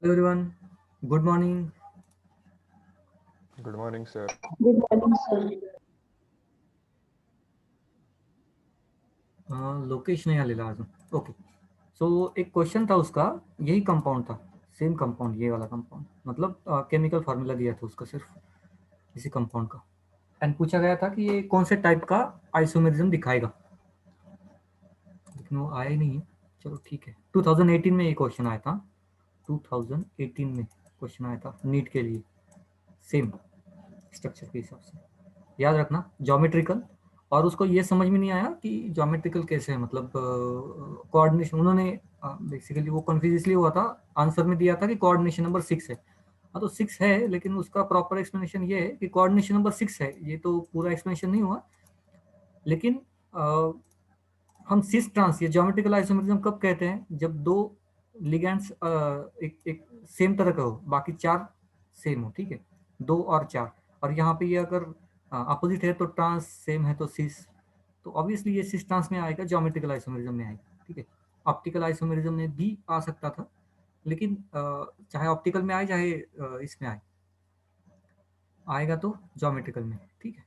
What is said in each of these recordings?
Hello everyone, good morning. Good morning, sir. Good morning, sir. Lokesh नहीं आलेला अजून. Okay. सो एक क्वेश्चन था उसका, यही कंपाउंड था, सेम कंपाउंड, ये वाला कंपाउंड, मतलब केमिकल फार्मूला दिया था उसका सिर्फ इसी कंपाउंड का, एंड पूछा गया था कि ये कौन से टाइप का आइसोमेरिज्म दिखाएगा, लेकिन वो आया ही नहीं है. चलो ठीक है, 2018 में ये क्वेश्चन आया था. 2018 में क्वेश्चन आया था नीट के लिए, सेम स्ट्रक्चर के हिसाब से. याद रखना ज्योमेट्रिकल, और उसको ये समझ में नहीं आया कि ज्योमेट्रिकल कैसे है, मतलब कोऑर्डिनेशन उन्होंने बेसिकली वो कंफ्यूज इसलिए हुआ था. आंसर में दिया था कि कोऑर्डिनेशन नंबर 6 है. हाँ तो 6 है, लेकिन उसका प्रॉपर एक्सप्लेनेशन ये है कि कोऑर्डिनेशन नंबर 6 है, ये तो पूरा एक्सप्लेनेशन नहीं हुआ. लेकिन हम सिस ट्रांस या ज्योमेट्रिकल आइसोमेरिज्म कब कहते हैं, जब दो लिगेंड्स एक एक सेम तरह का हो, बाकी चार सेम हो. ठीक है, दो और चार. और यहाँ पे ये अगर अपोजिट है तो ट्रांस, सेम है तो सिस. तो ऑब्वियसली ये सिस ट्रांस में आएगा, ज्योमेट्रिकल आइसोमेरिज्म में आएगा. ठीक है, ऑप्टिकल आइसोमेरिज्म में भी आ सकता था, लेकिन चाहे ऑप्टिकल में आए चाहे इसमें आए, आएगा तो ज्योमेट्रिकल में. ठीक है,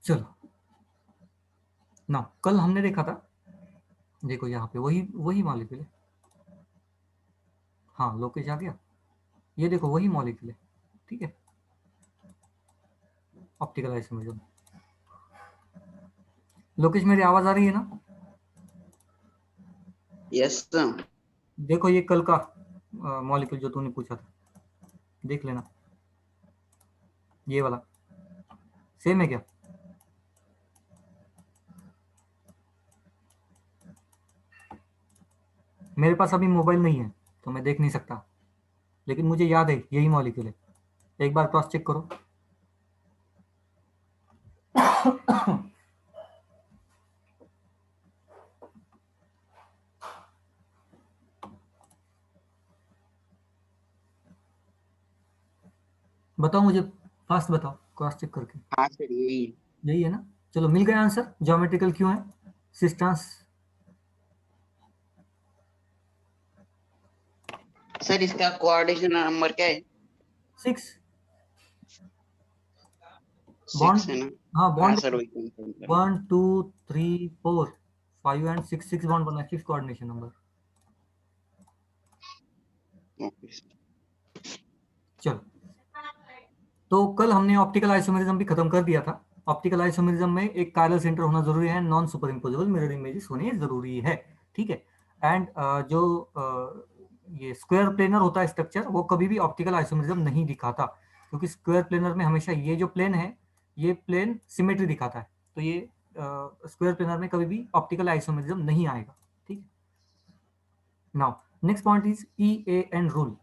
चलो ना. कल हमने देखा था, देखो यहाँ पे वही वही मॉलिक्यूल है. हाँ, लोकेश आ गया. ये देखो वही मॉलिक्यूल है. ठीक है, ऑप्टिकल आइसोमेरिज्म. लोकेश मेरी आवाज आ रही है ना? Yes sir. देखो ये कल का मॉलिक्यूल जो तूने पूछा था, देख लेना, ये वाला सेम है क्या? मेरे पास अभी मोबाइल नहीं है तो मैं देख नहीं सकता, लेकिन मुझे याद है यही मॉलिक्यूल है. एक बार क्रॉस चेक करो. बताओ मुझे, फास्ट बताओ क्रॉस चेक करके. हाँ सर, यही यही है ना? चलो मिल गया आंसर. ज्योमेट्रिकल क्यों है? सिस्टांस सर। इसका कोऑर्डिनेशन नंबर क्या है? 6. 6 बॉन्ड, है ना? हाँ हाँ बॉन्ड सर, देखो, वही कंफर्म करना। 1 2 3 4 5 एंड 6, 6 बॉन्ड बना, 6 कोऑर्डिनेशन नंबर. Okay sir. चलो, तो कल हमने ऑप्टिकल आइसोमेरिज्म भी खत्म कर दिया था. ऑप्टिकल आइसोमेरिज्म में एक कायरल सेंटर होना जरूरी है, non super imposable mirror images होने जरूरी है. ठीक है, एंड जो ये स्क्वायर प्लेनर होता है स्ट्रक्चर, वो कभी भी ऑप्टिकल आइसोमेरिज्म नहीं दिखाता, क्योंकि स्क्वायर प्लेनर में हमेशा ये जो प्लेन है, ये प्लेन सिमेट्री दिखाता है. तो ये स्क्वायर प्लेनर में कभी भी ऑप्टिकल आइसोमेरिज्म नहीं आएगा. ठीक है, now next point is E A N rule.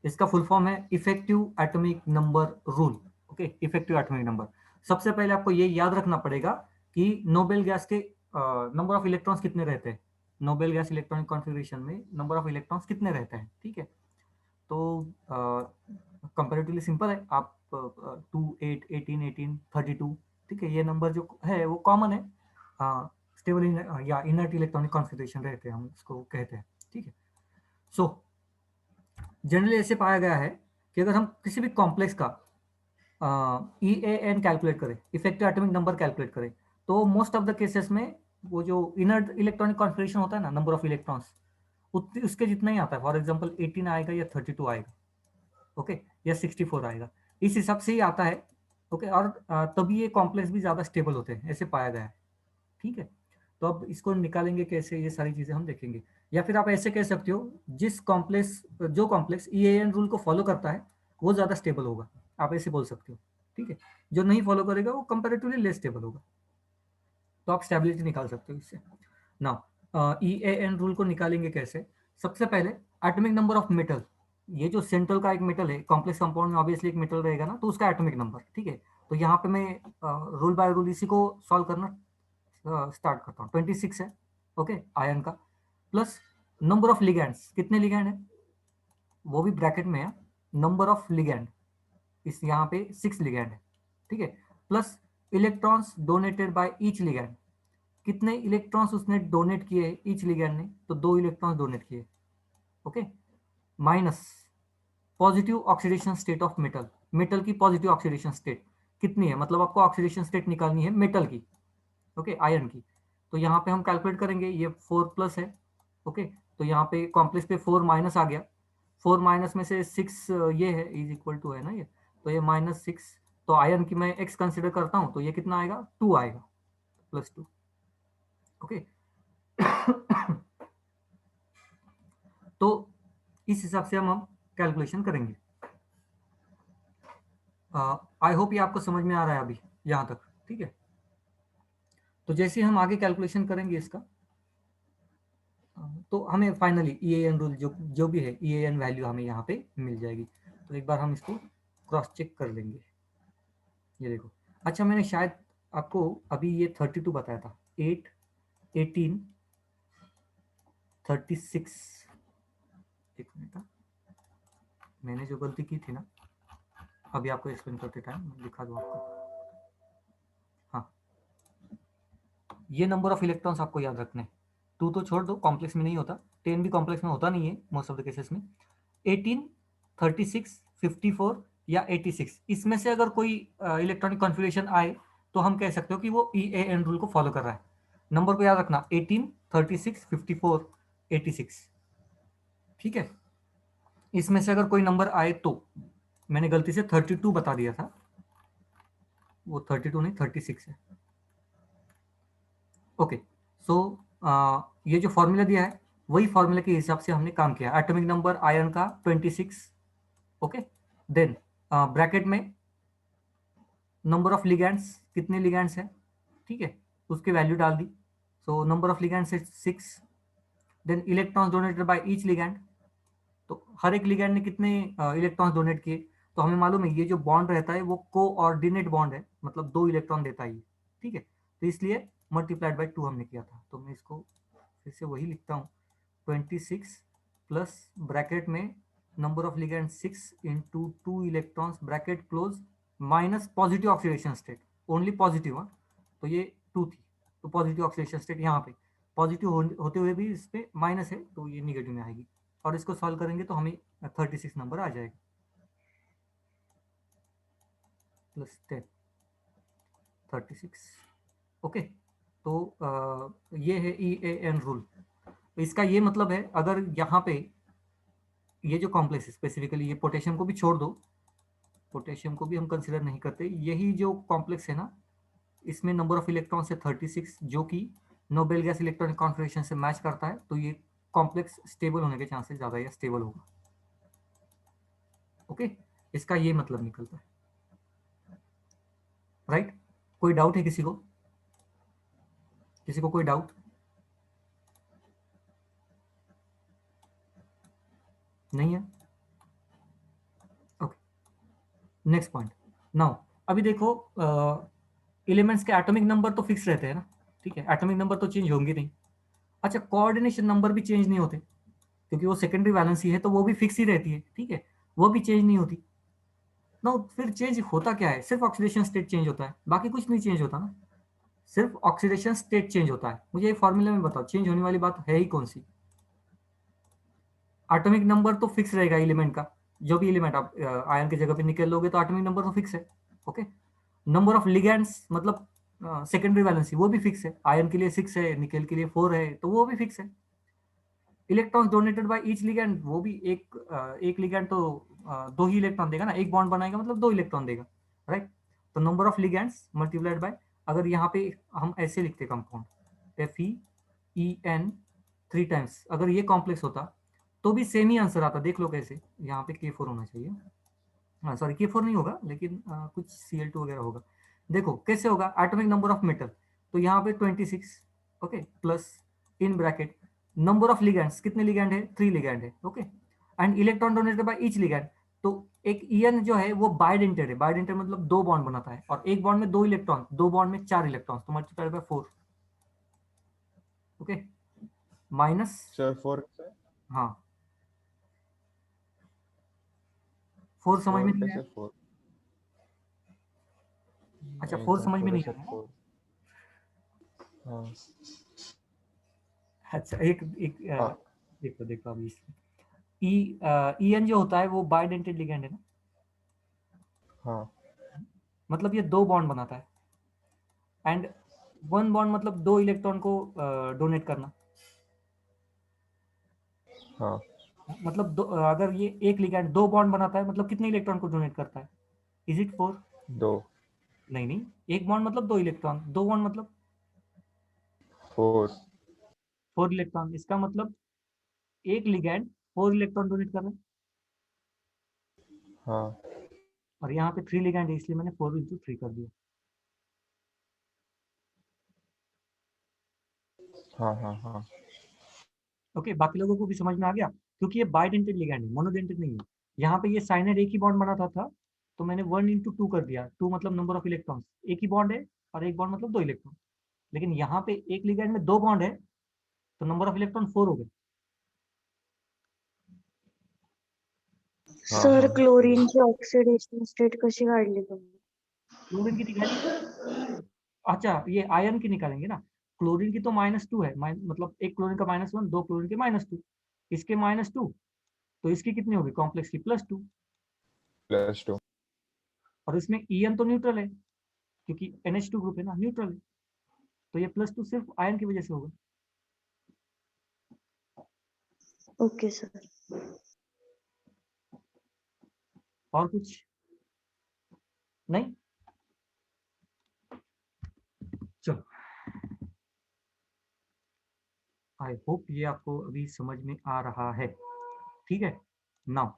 इसका फुल फॉर्म है effective atomic number rule. Okay, effective atomic number. सबसे पहले आपको ये याद रखना पड़ेगा कि नोबेल गैस के नंबर ऑफ इलेक्ट्रॉन्स कितने रहते हैं. नोबेल गैस इलेक्ट्रॉनिक कॉन्फ़िगरेशन में नंबर ऑफ इलेक्ट्रॉन्स कितने रहते हैं. ठीक है, तो कंपेरेटिवली सिंपल है. आप 2 8 18 18 32, ठीक है, ये नंबर जो है वो कॉमन है. स्टेबल या इनर्ट इलेक्ट्रॉनिक कॉन्फ़िगरेशन रहते हैं, हम इसको कहते हैं. ठीक है, सो जनरली ऐसे पाया गया है कि अगर हम किसी भी कॉम्प्लेक्स का ई ए एन कैलकुलेट करें, इफेक्टिव एटॉमिक नंबर कैलकुलेट करें, तो मोस्ट ऑफ द केसेस में वो जो इनर्ट इलेक्ट्रॉनिक कॉन्फ़िगरेशन होता है ना, नंबर ऑफ इलेक्ट्रॉन्स, उसके जितना ही आता है. फॉर एग्जांपल 18 आएगा या 32 आएगा. ओके, या 64 आएगा, इस हिसाब से ही आता है. ओके, और तभी ये कॉम्प्लेक्स भी ज़्यादा स्टेबल होते हैं, ऐसे पाया गया है. ठीक है, तो अब इसको निकालेंगे कैसे, ये सारी चीज़ें हम देखेंगे. या फिर आप ऐसे कह सकते हो, जिस कॉम्प्लेक्स जो कॉम्प्लेक्स ई एन रूल को फॉलो करता है वो ज़्यादा स्टेबल होगा, आप ऐसे बोल सकते हो. ठीक है, जो नहीं फॉलो करेगा वो कंपेरेटिवली लेस स्टेबल होगा. तो आप स्टेबिलिटी निकाल सकते हो इससे. Now E A N rule को निकालेंगे कैसे? सबसे पहले एटॉमिक नंबर ऑफ मेटल, ये जो सेंट्रल का एक मेटल है, कॉम्प्लेक्स कंपाउंड में ऑब्वियसली एक मेटल रहेगा ना, तो उसका एटॉमिक नंबर. ठीक है, तो यहाँ पे मैं रूल बाय रूल इसी को सॉल्व करना स्टार्ट करता हूँ. 26 है. ओके, आयन का, प्लस नंबर ऑफ लिगैंड्स, कितने लिगैंड है वो भी ब्रैकेट में है, नंबर ऑफ लिगैंड, इस यहाँ पे 6 लिगैंड है. ठीक है, plus electrons donated by each ligand, कितने इलेक्ट्रॉन्स उसने डोनेट किए ईच लिगैंड ने, तो 2 इलेक्ट्रॉन्स डोनेट किए. Okay, minus positive oxidation state of metal, metal की पॉजिटिव ऑक्सीडेशन स्टेट कितनी है, मतलब आपको ऑक्सीडेशन स्टेट निकालनी है मेटल की, ओके, आयरन की। तो यहाँ पे हम कैलकुलेट करेंगे, ये 4 प्लस है, ओके, तो यहाँ पे कॉम्प्लेक्स पे 4 माइनस आ गया, 4 माइनस में से 6 ये है, इज इक्वल टू है ना ये, तो ये -6, तो आयरन की मैं x कंसिडर करता हूँ, तो ये कितना आएगा, 2 आएगा, +2, ओके। तो इस हिसाब से हम कैलकुलेशन करेंगे। आई होप ये आपको समझ में आ रहा है अभी यहाँ तक, ठीक है। तो जैसे हम आगे कैलकुलेशन करेंगे इसका, तो हमें फाइनली EAN रूल जो भी है, EAN वैल्यू हमें यहाँ पे मिल जाएगी। तो एक बार हम इसको क्रॉस चेक कर लेंगे। ये देखो, अच्छा मैंने शायद आपको अभी ये 32 बताया था, 8, 18, 36, एक मिनट था, मैंने जो गलती की थी ना, अभी आपको एक्सप्लेन करते टाइम मैं दिखा दूँ आपको। हाँ, ये नंबर ऑफ इलेक्ट्रॉन्स आपको याद रखने, 2 तो छोड़ दो, कॉम्प्लेक्स में नहीं होता, 10 भी कॉम्प्लेक्स में होता नहीं है मोस्ट ऑफ द केसेस में। 18, 36, 54 या 86, इसमें से अगर कोई इलेक्ट्रॉनिक कॉन्फ़िगरेशन आए तो हम कह सकते हो कि वो EAN रूल को फॉलो कर रहा है। नंबर को याद रखना, 18, 36, 54, 86, ठीक है। इसमें से अगर कोई नंबर आए तो, मैंने गलती से 32 बता दिया था, वो 32 नहीं 36 है, ओके। सो ये जो फॉर्मूला दिया है वही फॉर्मूला के हिसाब से हमने काम किया। एटॉमिक नंबर आयरन का 26, ओके, देन ब्रैकेट में नंबर ऑफ लिगैंड्स, कितने लिगैंड्स हैं, ठीक है, उसकी वैल्यू डाल दी। सो नंबर ऑफ लिगैंड्स है 6, then electrons donated by each ligand, तो हर एक लिगैंड ने कितने इलेक्ट्रॉन्स डोनेट किए, तो हमें मालूम है ये जो बॉन्ड रहता है वो कोऑर्डिनेट बॉन्ड है, मतलब 2 इलेक्ट्रॉन देता है, ठीक है, तो इसलिए मल्टीप्लाइड बाय 2 हमने किया था। तो मैं इसको फिर से वही लिखता हूँ, 26 प्लस ब्रैकेट में number of ligand 6 into 2 electrons bracket close minus positive oxidation state, only positive, हाँ, तो ये 2 थी, तो पॉजिटिव ऑक्सीडेशन स्टेट यहाँ पे पॉजिटिव होते हुए भी इस पे माइनस है, तो ये निगेटिव में आएगी, और इसको सॉल्व करेंगे तो हमें 36 नंबर आ जाएगा, +10, 36, ओके। तो ये है EAN रूल। इसका ये मतलब है, अगर यहाँ पे ये जो कॉम्प्लेक्स है, स्पेसिफिकली ये पोटेशियम को भी छोड़ दो, पोटेशियम को भी हम कंसिडर नहीं करते, यही जो कॉम्प्लेक्स है ना, इसमें नंबर ऑफ इलेक्ट्रॉन्स है 36, जो कि नोबेल गैस इलेक्ट्रॉनिक कॉन्फ़िगरेशन से मैच करता है, तो ये कॉम्प्लेक्स स्टेबल होने के चांसेस ज़्यादा या स्टेबल होगा, ओके। इसका ये मतलब निकलता है, राइट। कोई डाउट है किसी को, किसी को कोई डाउट? नहीं है, ओके। नेक्स्ट पॉइंट, नाउ अभी देखो, एलिमेंट्स के एटॉमिक नंबर तो फिक्स रहते हैं ना, ठीक है, एटॉमिक नंबर तो चेंज होंगे नहीं। अच्छा, कोऑर्डिनेशन नंबर भी चेंज नहीं होते, क्योंकि वो सेकेंडरी वैलेंसी है, तो वो भी फिक्स ही रहती है, ठीक है, वो भी चेंज नहीं होती ना। फिर चेंज होता क्या है, सिर्फ ऑक्सीडेशन स्टेट चेंज होता है, बाकी कुछ नहीं चेंज होता ना, सिर्फ ऑक्सीडेशन स्टेट चेंज होता है। मुझे ये फॉर्मूला में बताओ, चेंज होने वाली बात है ही कौन सी? एटॉमिक नंबर तो फिक्स रहेगा एलिमेंट का, जो भी एलिमेंट आप आयन की जगह पे निकल लोगे तो एटॉमिक नंबर तो फिक्स है, ओके। नंबर ऑफ लिगैंड्स मतलब सेकेंडरी वैलेंसी, वो भी फिक्स है, आयन के लिए 6 है, निकेल के लिए 4 है, तो वो भी फिक्स है। Electrons donated by each ligand, वो भी एक लिगैंड तो 2 ही इलेक्ट्रॉन देगा ना, एक बॉन्ड बनाएगा मतलब 2 इलेक्ट्रॉन देगा, राइट। तो number of ligands multiplied by, अगर यहाँ पे हम ऐसे लिखते कंपाउंड FeEN 3 टाइम्स, अगर ये कॉम्प्लेक्स होता तो भी सेम ही आंसर आता, देख लो कैसे, यहाँ पे K4 होना चाहिए, हाँ सॉरी K4 नहीं होगा, लेकिन कुछ Cl2 वगैरह होगा। देखो कैसे होगा, एटॉमिक नंबर ऑफ मेटल, तो यहाँ पे 26, okay, plus in bracket number of ligands, कितने लिगैंड है, 3 लिगैंड है, okay, and electron donated by each ligand, तो एक EN जो है वो बाइडेंटेड है, बाइडेंटेड मतलब 2 बॉन्ड बनाता है, और एक बॉन्ड में 2 इलेक्ट्रॉन, 2 बॉन्ड में 4 इलेक्ट्रॉन, तो multiplied by 4, okay, minus, sir 4 कैसे? हाँ 4 समझ में 4 नहीं आया? कैसे 4? अच्छा, नहीं 4 सर, समझ में थोड़ा नहीं सा आया? 4। हाँ अच्छा, एक एक हाँ देखो देखो अभी इसमें EN जो होता है वो बाइडेंटेड लिगेंड है ना, हाँ मतलब ये 2 बॉन्ड बनाता है, एंड 1 बॉन्ड मतलब 2 इलेक्ट्रॉन को डोनेट करना। हाँ मतलब अगर ये एक लिगेंड 2 बॉन्ड बनाता है मतलब कितने इलेक्ट्रॉन को डोनेट करता है? Is it 4? 2 नहीं नहीं, एक बॉन्ड मतलब 2 इलेक्ट्रॉन, 2 बॉन्ड मतलब 4 4 इलेक्ट्रॉन। इसका मतलब एक लिगेंड 4 इलेक्ट्रॉन डोनेट कर रहा है, हाँ और यहाँ पे 3 लिगेंड है इसलिए मैंने 4 into 3 कर दिया। हाँ हाँ हाँ ओके, बाकी लोगों को भी समझ में आ गया, क्योंकि ये बाइडेंटेड लिगैंड है, मोनोडेंटेड नहीं है। यहाँ पे ये साइनाइड एक ही बॉन्ड बनाता था, तो मैंने 1 into 2 कर दिया। 2 मतलब नंबर ऑफ इलेक्ट्रॉन्स, एक ही बॉन्ड है, और एक बॉन्ड मतलब 2 इलेक्ट्रॉन। लेकिन यहाँ पे एक लिगैंड में 2 बॉन्ड है, तो नंबर ऑफ इलेक्ट्रॉन 4 हो गए। हाँ सर हाँ क्लोरीनची ऑक्सिडेशन स्टेट कशी काढली तुम्ही? क्लोरीन की निकाली, अच्छा ये आयरन की निकालेंगे ना। क्लोरीन की तो -2 है, मतलब एक क्लोरीन का -1, 2 क्लोरीन के -2, इसके -2, तो इसकी कितनी होगी कॉम्प्लेक्स की? +2। +2 और इसमें EN तो न्यूट्रल है, क्योंकि NH2 ग्रुप है ना, न्यूट्रल है, तो ये +2 सिर्फ आयन की वजह से होगा। Okay sir. और कुछ नहीं? चलो, आई होप ये आपको अभी समझ में आ रहा है। ठीक है, नाउ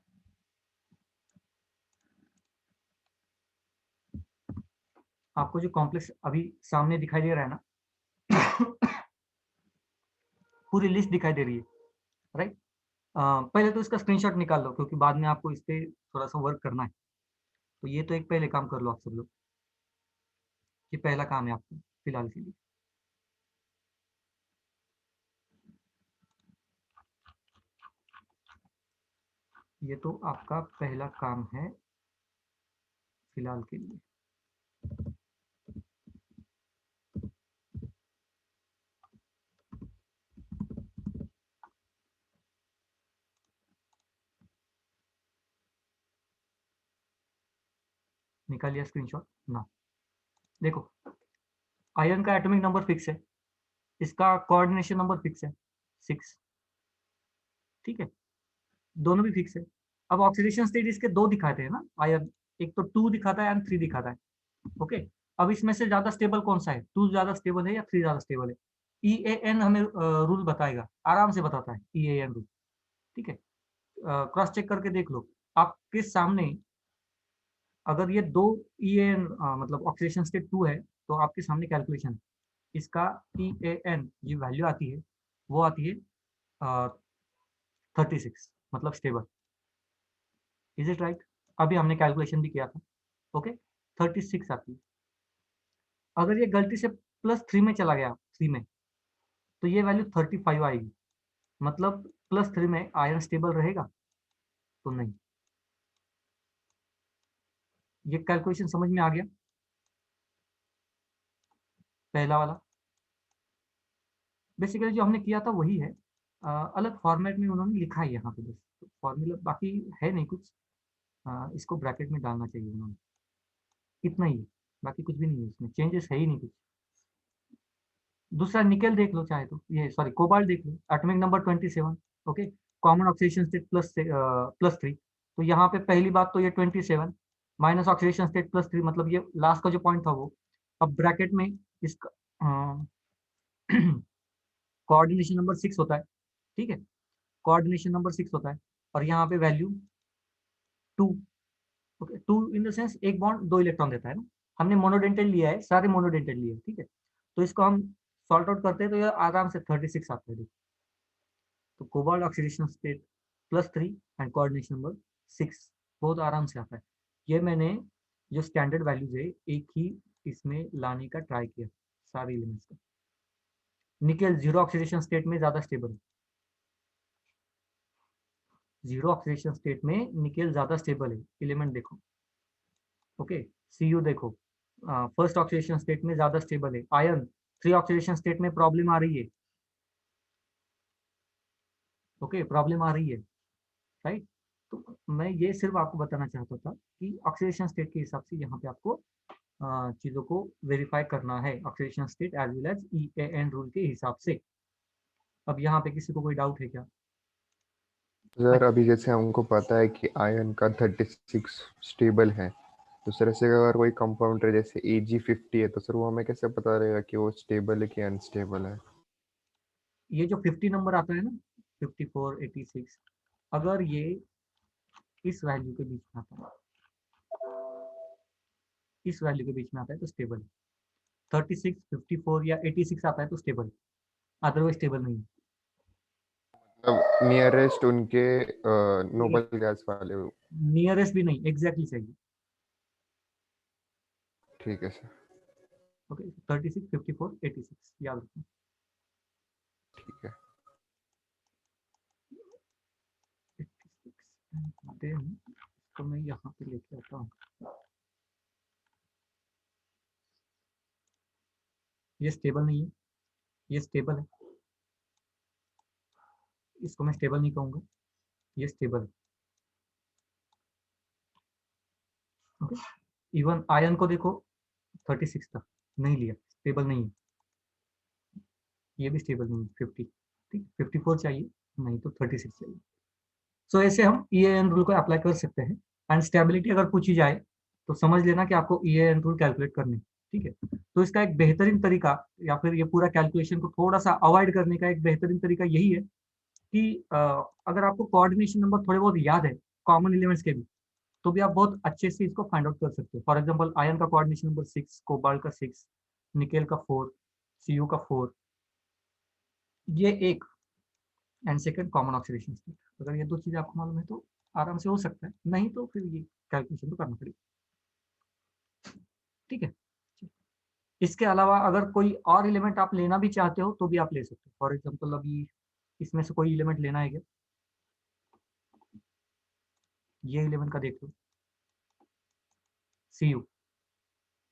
आपको जो कॉम्प्लेक्स अभी सामने दिखाई दे रहा है ना, पूरी लिस्ट दिखाई दे रही है, राइट? पहले तो इसका स्क्रीनशॉट निकाल लो, क्योंकि बाद में आपको इस पे थोड़ा सा वर्क करना है। तो ये तो एक पहले काम कर लो आप सब लोग, ये पहला काम है आपको फिलहाल के लिए। ये तो आपका पहला काम है फिलहाल के लिए। निकाल लिया स्क्रीनशॉट ना? देखो, आयरन का एटॉमिक नंबर फिक्स है, इसका कोऑर्डिनेशन नंबर फिक्स है 6, ठीक है, दोनों भी फिक्स है। अब ऑक्सीडेशन स्टेट इसके 2 दिखाते हैं ना आयरन, एक तो 2 दिखाता है एंड 3 दिखाता है। ओके, अब इसमें से ज्यादा स्टेबल कौन सा है? 2 ज्यादा स्टेबल है या 3 ज्यादा स्टेबल है? EAN हमें रूल बताएगा, आराम से बताता है EAN रूल, ठीक है। क्रॉस चेक करके देख लो आपके सामने, अगर ये 2 EAN मतलब ऑक्सीडेशन स्टेट 2 है, तो आपके सामने कैलकुलेशन है, इसका EAN ये वैल्यू आती है, वो आती है 36, मतलब स्टेबल। Is it right? अभी हमने कैलकुलेशन भी किया था। ओके, 36 आती है। अगर ये गलती से +3 में चला गया, 3 में, तो ये वैल्यू 35 आएगी, मतलब +3 में आयरन स्टेबल रहेगा? तो नहीं। ये कैलकुलेशन समझ में आ गया? पहला वाला बेसिकली जो हमने किया था वही है, अलग फॉर्मेट में उन्होंने लिखा है यहाँ पे, बस फॉर्मूला बाकी है नहीं कुछ। इसको ब्रैकेट में डालना चाहिए उन्होंने, इतना ही है, बाकी कुछ भी नहीं है इसमें, चेंजेस है ही नहीं कुछ। दूसरा निकेल देख लो चाहे तो, ये सॉरी कोबाल्ट देख लो, atomic number 27। Okay, common oxidation state +3, तो यहाँ पे पहली बात तो ये 27 माइनस ऑक्सीडेशन स्टेट +3, मतलब ये लास्ट का जो पॉइंट था वो। अब ब्रैकेट में इसका कोऑर्डिनेशन नंबर 6 होता है, ठीक है, कोऑर्डिनेशन नंबर 6 होता है, और यहाँ पे value 2। Okay, 2 in the sense एक बॉन्ड 2 इलेक्ट्रॉन देता है ना, हमने मोनोडेंटल लिया है, सारे मोनोडेंटल लिए हैं, ठीक है। तो इसको हम सॉल्ट आउट करते हैं तो ये आराम से 36 आता है, देखो। तो cobalt oxidation state +3 and coordination number 6, बहुत आराम से आता है। ये मैंने जो स्टैंडर्ड वैल्यूज है एक ही इसमें लाने का ट्राई किया, सारे एलिमेंट्स का। निकेल 0 ऑक्सीडेशन स्टेट में ज्यादा स्टेबल है, 0 ऑक्सीडेशन स्टेट में निकेल ज्यादा स्टेबल है, एलिमेंट देखो। ओके, Cu देखो, फर्स्ट ऑक्सीडेशन स्टेट में ज्यादा स्टेबल है। आयरन 3 ऑक्सीडेशन स्टेट में प्रॉब्लम आ रही है, ओके, प्रॉब्लम आ रही है। राइट। तो मैं ये सिर्फ आपको बताना चाहता था कि ऑक्सीडेशन स्टेट के हिसाब से यहाँ पे आपको चीजों को वेरीफाई करना है, oxidation state as well as EAN rule के हिसाब से। अब यहाँ पे किसी को कोई डाउट है क्या? सर अभी जैसे हमको पता है कि आयन का 36 स्टेबल है, दूसरे से अगर कोई कंपाउंड है जैसे Ag50 है, तो सर वो हमें कैसे पता रहेगा कि वो स्टेबल है कि अनस्टेबल है? ये जो 50 नंबर आता है ना, 54, 86, अगर ये इस वैल्यू के बीच में आता है, इस वैल्यू के बीच में आता है तो स्टेबल है। 36, 54 या 86 आता है तो स्टेबल है, अदरवाइज स्टेबल नहीं है। मतलब नियरेस्ट उनके नोबल गैस वाले। नियरेस्ट भी नहीं, एग्जैक्टली चाहिए। ठीक है सर। ओके, 36, 54, 86 याद रखना। ठीक है। 86 then तो मैं यहाँ पे लेके आता हूँ, ये स्टेबल नहीं है, ये स्टेबल है, इसको मैं स्टेबल नहीं कहूँगा, ये स्टेबल है। ओके, इवन आयन को देखो 36 था, नहीं लिया, स्टेबल नहीं है, ये भी स्टेबल नहीं है, 50, ठीक, 54 चाहिए, नहीं तो 36 चाहिए। सो ऐसे हम EAN रूल को अप्लाई कर सकते हैं। एंड स्टेबिलिटी अगर पूछी जाए तो समझ लेना कि आपको EAN रूल कैलकुलेट करने, ठीक है। तो इसका एक बेहतरीन तरीका, या फिर ये पूरा कैलकुलेशन को थोड़ा सा अवॉइड करने का एक बेहतरीन तरीका यही है कि अगर आपको कोऑर्डिनेशन नंबर थोड़े बहुत याद है कॉमन एलिमेंट्स के भी, तो भी आप बहुत अच्छे से इसको फाइंड आउट कर सकते हो। फॉर एग्जाम्पल आयन का कोऑर्डिनेशन नंबर 6, कोबाल्ट का 6, निकेल का 4, Cu का 4, ये एक, and second common oxidation state. अगर ये दो चीजें आपको मालूम है तो आराम से हो सकता है, नहीं तो फिर ये कैलकुलेशन तो करना पड़ेगा, ठीक है। इसके अलावा अगर कोई और एलिमेंट आप लेना भी चाहते हो तो भी आप ले सकते हो। फॉर एग्जाम्पल अभी इसमें से कोई एलिमेंट लेना है क्या? ये एलिमेंट का देख लो, Cu।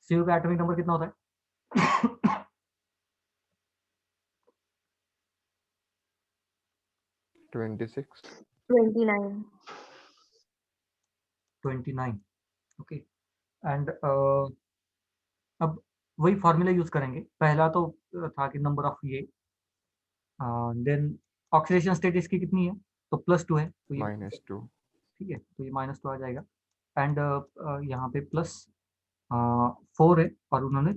Cu का एटॉमिक नंबर कितना होता है? 26। 29. 29, ओके। एंड अब वही फॉर्मूला यूज करेंगे। पहला तो था कि नंबर ऑफ ये, देन ऑक्सीडेशन स्टेट इसकी कितनी है, तो +2 है, तो ये -2। ठीक है, तो ये -2 आ जाएगा। एंड यहाँ पे +4 है, और उन्होंने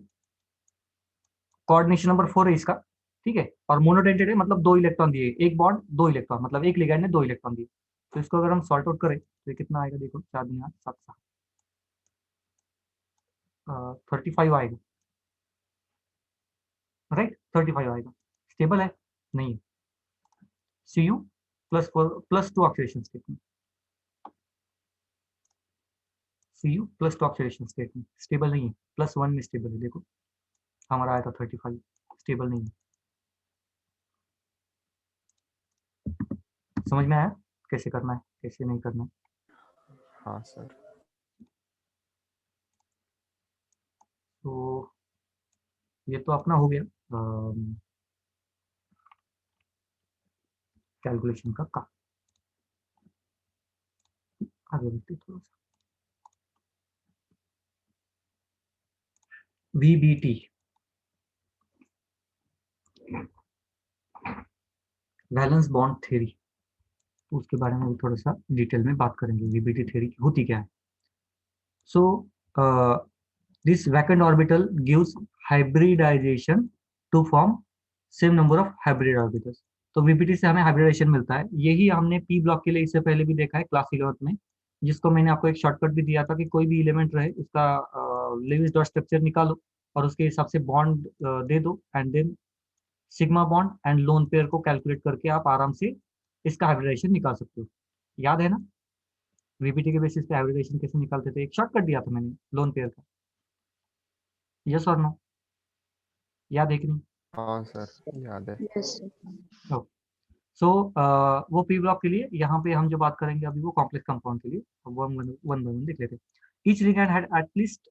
कोऑर्डिनेशन नंबर 4 है इसका, ठीक है, और मोनोडेंटेड है, मतलब 2 इलेक्ट्रॉन दिए, एक बॉन्ड 2 इलेक्ट्रॉन, मतलब एक लिगैंड ने 2 इलेक्ट्रॉन दिए। तो इसको अगर हम सॉल्ट आउट करें तो ये कितना आएगा, देखो 4 दूनी 8, 7 7, 35 आएगा, राइट, 35 आएगा। स्टेबल है? नहीं है। Cu +2 ऑक्सीडेशन स्टेट में, Cu +2 ऑक्सीडेशन स्टेट में स्टेबल नहीं है, +1 में स्टेबल है। देखो हमारा आया था 35, स्टेबल नहीं है। समझ में आया कैसे करना है, कैसे नहीं करना है? हाँ सर। तो ये तो अपना हो गया कैलकुलेशन का काम। आगे बढ़ते थोड़ा सा, VBT, वैलेंस बॉन्ड थ्योरी, तो उसके बारे में भी थोड़ा सा डिटेल में बात करेंगे। VBT थ्योरी होती क्या है? सो this vacant orbital gives hybridization to form same number of hybrid orbitals। तो VBT से हमें हाइब्रिडाइजेशन मिलता है। यही हमने P ब्लॉक के लिए इससे पहले भी देखा है क्लास 11th में, जिसको मैंने आपको एक शॉर्टकट भी दिया था कि कोई भी एलिमेंट रहे उसका लेविस डॉट स्ट्रक्चर निकालो और उसके हिसाब से बॉन्ड दे दो, and then sigma bond and lone pair को कैलकुलेट करके आप आराम से इसका हाइब्रिडाइजेशन निकाल सकते हो। याद है ना, VBT के बेसिस पे हाइब्रिडाइजेशन कैसे निकालते थे? एक शॉर्टकट दिया था मैंने लोन पेयर का, यस और नो, याद है कि नहीं? हाँ सर, याद है। Yes, sir. सो वो P ब्लॉक के लिए यहाँ पे हम जो बात करेंगे अभी वो कॉम्प्लेक्स कंपाउंड के लिए, वन वन बाय वन देख लेते हैं। Each ligand had at least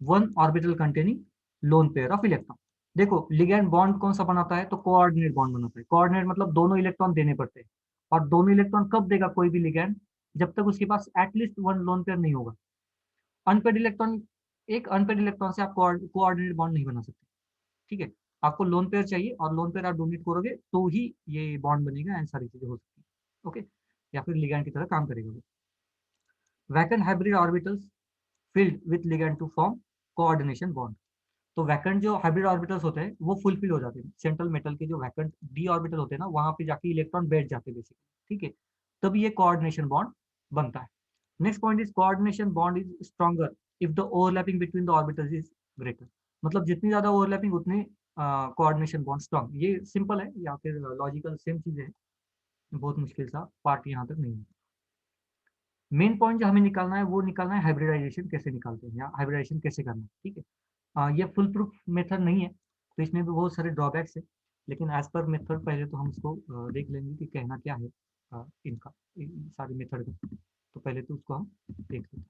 one orbital containing lone pair of electron. देखो लिगैंड बॉन्ड कौन सा बनाता है, तो कोऑर्डिनेट बॉन्ड बनाता है। कोऑर्डिनेट मतलब दोनों इलेक्ट्रॉन देने पड़ते हैं, और दोनों इलेक्ट्रॉन कब देगा कोई भी लिगैंड, जब तक उसके पास एटलीस्ट वन लोन पेयर नहीं होगा। अनपेड इलेक्ट्रॉन, एक अनपेड इलेक्ट्रॉन से आप कोऑर्डिनेट बॉन्ड नहीं बना सकते, ठीक है। आपको लोन पेयर चाहिए और लोन पेयर आप डोनेट करोगे तो ही ये बॉन्ड बनेगा एंड सारी चीजें हो सकती है, ओके, या फिर लिगैंड की तरह काम करेगा वो। Vacant hybrid orbitals filled with ligand to form coordination bond. तो वैकेंट जो हाइब्रिड ऑर्बिटल्स होते हैं वो फुलफिल हो जाते हैं, सेंट्रल मेटल के जो वैकेंट डी ऑर्बिटल होते हैं ना, वहां पे जाके इलेक्ट्रॉन बैठ जाते हैं बेसिकली, ठीक है, तभी ये कोऑर्डिनेशन बॉन्ड बनता है। Next point is coordination bond is stronger if the overlapping between the orbitals is greater. मतलब जितनी ज्यादा ओवरलैपिंग उतनी कोऑर्डिनेशन बॉन्ड स्ट्रॉन्ग। ये सिंपल है या फिर लॉजिकल सेम चीज है, बहुत मुश्किल सा पार्ट यहाँ तक नहीं है। मेन पॉइंट जो हमें निकालना है वो निकालना है हाइब्रिडाइजेशन कैसे निकालते हैं या हाइब्रिडाइजेशन कैसे करना है, ठीक है। ये फुल प्रूफ मेथड नहीं है, तो इसमें भी बहुत सारे ड्रॉबैक्स है, लेकिन एज पर मेथड पहले तो हम इसको देख लेंगे कि कहना क्या है इनका, इन सारे मेथड का। तो पहले तो उसको हम देख लेते हैं।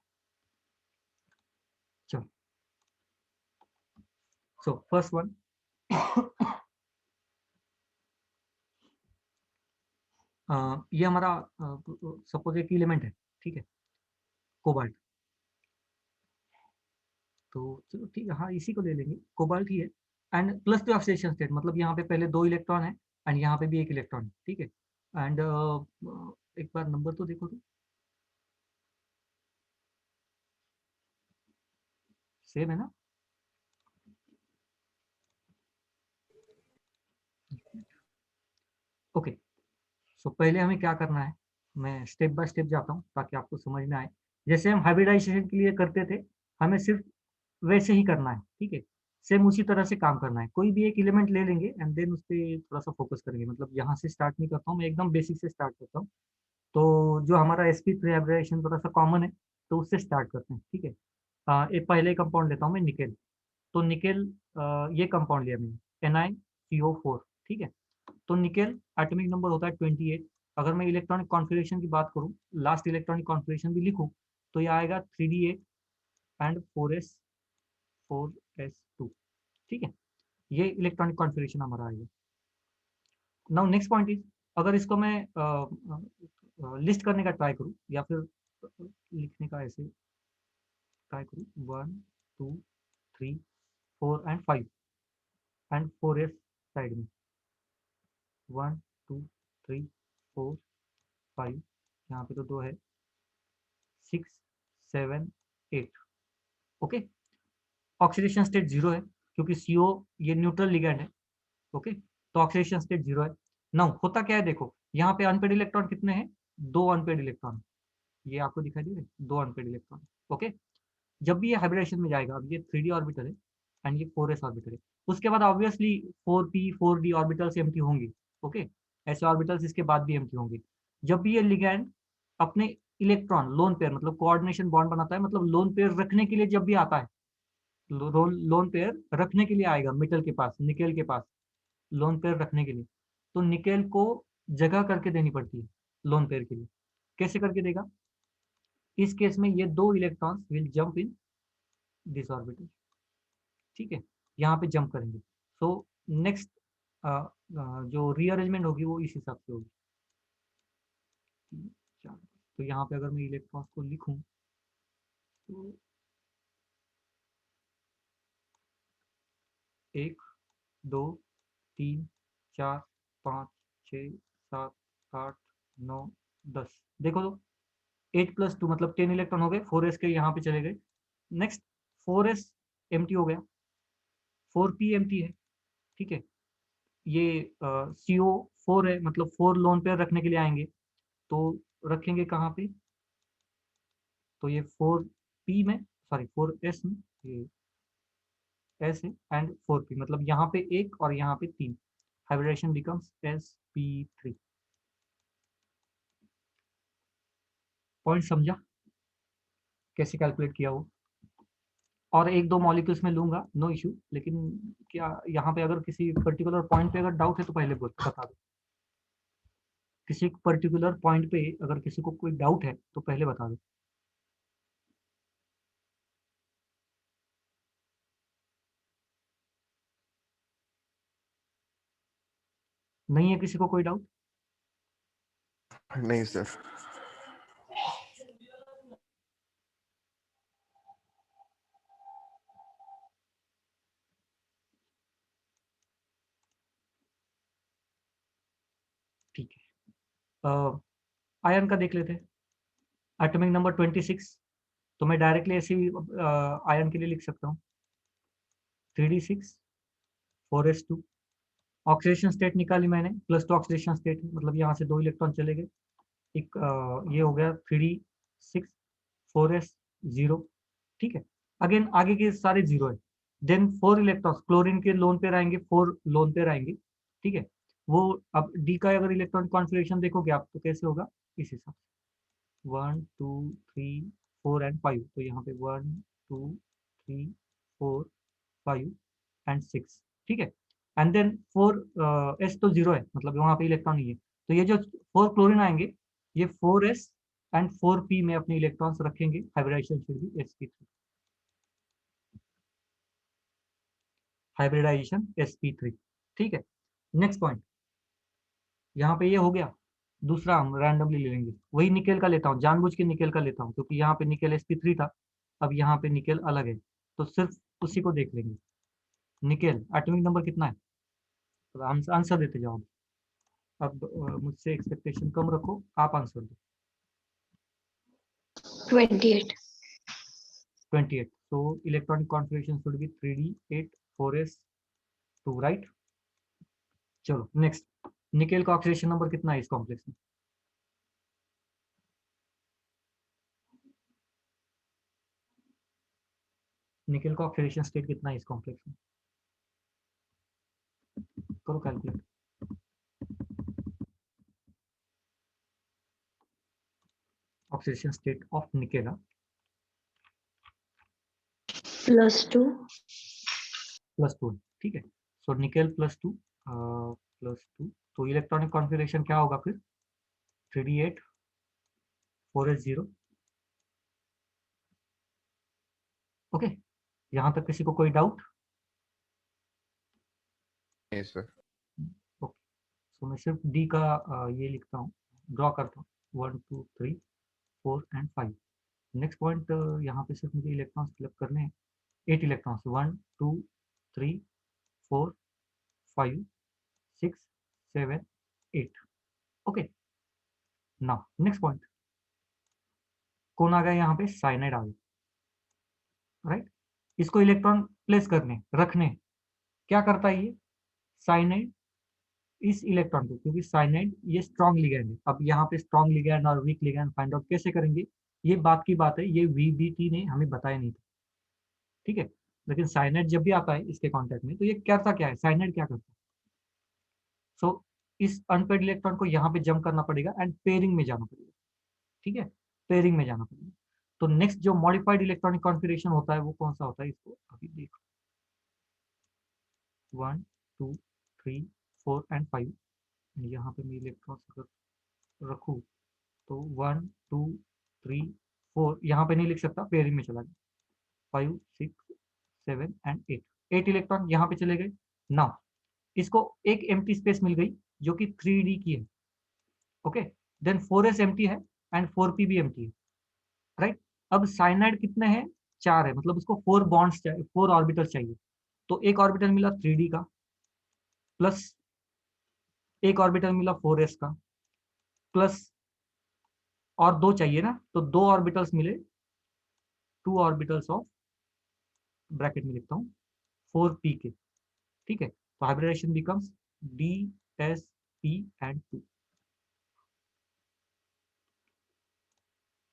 चलो, सो फर्स्ट वन ये हमारा सपोज एक एलिमेंट है, ठीक है, कोबाल्ट। तो चलो ठीक है, हाँ इसी को ले लेंगे, कोबाल्ट ही है। And plus two oxidation state, मतलब यहाँ पे पहले 2 इलेक्ट्रॉन है एंड यहाँ पे भी 1 इलेक्ट्रॉन है, ठीक है। एंड एक बार नंबर तो देखो, तो सेम है ना। ओके, सो पहले हमें क्या करना है, मैं स्टेप बाय स्टेप जाता हूँ ताकि आपको समझ में आए। जैसे हम हाइब्रिडाइजेशन के लिए करते थे, हमें सिर्फ वैसे ही करना है, ठीक है, सेम उसी तरह से काम करना है। कोई भी एक एलिमेंट ले लेंगे एंड देन उस पर थोड़ा सा फोकस करेंगे। मतलब यहाँ से स्टार्ट नहीं करता हूँ मैं, एकदम बेसिक से स्टार्ट करता हूँ। तो जो हमारा sp3 हाइब्रिडाइजेशन थोड़ा सा कॉमन है, तो उससे स्टार्ट करते हैं, ठीक है। एक पहले कंपाउंड लेता हूँ मैं, निकेल। तो निकेल, ये कंपाउंड लिया मैंने, NiCO4, ठीक है। तो निकेल एटॉमिक नंबर होता है 28। अगर मैं इलेक्ट्रॉनिक कॉन्फ़िगरेशन की बात करूं, लास्ट इलेक्ट्रॉनिक कॉन्फ़िगरेशन भी लिखूं, तो ये आएगा 3d8 एंड 4s2, ठीक है। ये इलेक्ट्रॉनिक कॉन्फ़िगरेशन हमारा आएगा। नाउ नेक्स्ट पॉइंट इज, अगर इसको मैं लिस्ट करने का ट्राई करूं या फिर लिखने का ऐसे ट्राई करूं, 1 2 3 4 एंड 5 एंड 4s साइड में, 1 2 3 4 5, यहाँ पे तो 2 है, 6 7 8, ओके। ऑक्सीडेशन स्टेट 0 है क्योंकि CO ये न्यूट्रल लिगैंड है, ओके। तो ऑक्सीडेशन स्टेट 0 है। नाउ होता क्या है, देखो यहाँ पे अनपेड इलेक्ट्रॉन कितने हैं, 2 अनपेड इलेक्ट्रॉन, ये आपको दिखाई दे रहे हैं, 2 अनपेड इलेक्ट्रॉन, ओके। जब भी ये हाइब्रिडेशन में जाएगा, अब ये 3d ऑर्बिटल है एंड ये 4s ऑर्बिटल है, उसके बाद obviously 4p 4d orbitals empty होंगे, ओके। ऐसे ऑर्बिटल्स इसके बाद भी एम्प्टी होंगे। जब भी ये लिगैंड अपने इलेक्ट्रॉन लोन पेयर, मतलब कोऑर्डिनेशन बॉन्ड बनाता है, मतलब लोन पेयर रखने के लिए जब भी आता है, लोन पेयर रखने के लिए आएगा मेटल के पास, निकेल के पास, लोन पेयर रखने के लिए, तो निकेल को जगह करके देनी पड़ती है लोन पेयर के लिए। कैसे करके देगा, इस केस में ये 2 electrons will jump in this orbital, ठीक है, यहाँ पे जंप करेंगे। सो नेक्स्ट जो रीअरेंजमेंट होगी वो इस हिसाब से होगी। तो यहाँ पे अगर मैं इलेक्ट्रॉन्स को लिखूं, तो 1 2 3 4 5 6 7 8 9 10, देखो तो 8 + 2 मतलब 10 इलेक्ट्रॉन हो गए, 4s के यहाँ पे चले गए। नेक्स्ट 4s एम्प्टी हो गया, 4p एम्प्टी है, ठीक है। ये CO4 है, मतलब 4 लोन पेयर रखने के लिए आएंगे, तो रखेंगे कहाँ पे, तो ये 4p में, सॉरी 4s में, ये s है एंड 4p, मतलब यहाँ पे 1 और यहाँ पे 3, हाइब्रिडेशन बिकम्स sp3। पॉइंट समझा कैसे कैलकुलेट किया वो, और 1 2 मॉलिक्यूल्स में लूंगा, नो इशू, लेकिन क्या यहाँ पे अगर किसी पर्टिकुलर पॉइंट पे अगर डाउट है तो पहले बता दो। किसी पर्टिकुलर पॉइंट पे अगर किसी को कोई डाउट है तो पहले बता दो। नहीं है किसी को कोई डाउट, नहीं सर। ठीक है, आयन का देख लेते हैं। एटॉमिक नंबर 26, तो मैं डायरेक्टली ऐसे ही आयन के लिए लिख सकता हूँ 3d6 4s2। ऑक्सीडेशन स्टेट निकाली मैंने, +2 ऑक्सीडेशन स्टेट, मतलब यहाँ से 2 इलेक्ट्रॉन चले गए। एक ये हो गया 3d6 4s0। ठीक है, अगेन आगे के सारे जीरो है। देन 4 इलेक्ट्रॉन्स क्लोरीन के लोन पेयर आएंगे, 4 लोन पेयर आएंगे। ठीक है, वो अब डी का अगर इलेक्ट्रॉन कॉन्फ़िगरेशन देखोगे आप तो कैसे होगा, इस हिसाब से 1 2 3 4 एंड 5। तो यहाँ पे 1 2 3 4 5 एंड 6। ठीक है, एंड देन 4s तो जीरो है, मतलब वहाँ पे इलेक्ट्रॉन नहीं है। तो ये जो 4 क्लोरीन आएंगे, ये 4s एंड 4p में अपने इलेक्ट्रॉन्स रखेंगे। Hybridisation should be sp3, hybridisation sp3। ठीक है, नेक्स्ट पॉइंट, यहाँ पे ये हो गया। दूसरा हम रैंडमली ले लेंगे, वही निकेल का लेता हूँ, जानबूझ के निकेल का लेता हूँ, क्योंकि यहाँ पे निकेल sp3 था, अब यहाँ पे निकेल अलग है, तो सिर्फ उसी को देख लेंगे। निकेल एटॉमिक नंबर कितना है, तो आंसर देते जाओ। अब मुझसे एक्सपेक्टेशन कम रखो, आप आंसर दो। 28. 28। so electronic configuration should be 3d8 4s2, right. चलो नेक्स्ट, निकेल का ऑक्सीडेशन नंबर कितना है इस कॉम्प्लेक्स में? निकेल का ऑक्सीडेशन स्टेट कितना है इस कॉम्प्लेक्स में? करो calculate. Oxidation state of nickel, +2. +2। ठीक है, सो निकेल +2 तो इलेक्ट्रॉनिक कॉन्फ़िगरेशन क्या होगा फिर? 3d8 4s0। ओके, यहाँ तक किसी को कोई डाउट? नहीं सर। ओके, सो मैं सिर्फ डी का ये लिखता हूँ, ड्रॉ करता हूँ 1 2 3 4 एंड 5। नेक्स्ट पॉइंट, यहाँ पे सिर्फ मुझे इलेक्ट्रॉन्स फिलअप करने हैं, 8 electrons, 1 2 3 4 5 6 7 8। Okay, now next point, कौन आ गया यहाँ पे? साइनाइड आ गया, राइट। इसको इलेक्ट्रॉन प्लेस करने रखने, क्या करता है ये साइनाइड? इस इलेक्ट्रॉन को, क्योंकि साइनाइड ये स्ट्रॉन्ग लिगैंड है, अब यहाँ पे स्ट्रॉन्ग लिगैंड और वीक लिगैंड फाइंड आउट कैसे करेंगे? ये बात की बात है, ये वीबीटी ने हमें बताया नहीं था। ठीक है, लेकिन साइनाइड जब भी आता है इसके कांटेक्ट में, तो ये करता क्या है, साइनाइड क्या करता है? सो इस अनपेड इलेक्ट्रॉन को यहाँ पे जंप करना पड़ेगा एंड पेयरिंग में जाना पड़ेगा। ठीक है, पेयरिंग में जाना पड़ेगा। तो नेक्स्ट जो मॉडिफाइड इलेक्ट्रॉनिक कॉन्फ़िगरेशन होता है वो कौन सा होता है, इसको अभी देखो। 1 2 3 4 एंड 5, यहाँ पे मैं इलेक्ट्रॉन अगर रखूँ तो 1 2 3 4, यहाँ पे नहीं लिख सकता, पेयरिंग में चला गया। 5 6 7 एंड 8, 8 इलेक्ट्रॉन यहाँ पे चले गए। नाउ इसको एक एम्प्टी स्पेस मिल गई जो कि 3d की है। ओके, देन 4s एम्प्टी है एंड 4p भी एम्प्टी है, राइट। अब साइनाइड कितने हैं? 4 है, मतलब उसको 4 बॉन्ड्स चाहिए, 4 ऑर्बिटल चाहिए। तो एक ऑर्बिटल मिला 3d का, प्लस एक ऑर्बिटल मिला 4s का, प्लस और 2 चाहिए ना, तो 2 ऑर्बिटल्स मिले, 2 ऑर्बिटल्स ऑफ, ब्रैकेट में लिखता हूँ 4p के। ठीक है, तो hybridisation becomes dsp and 2।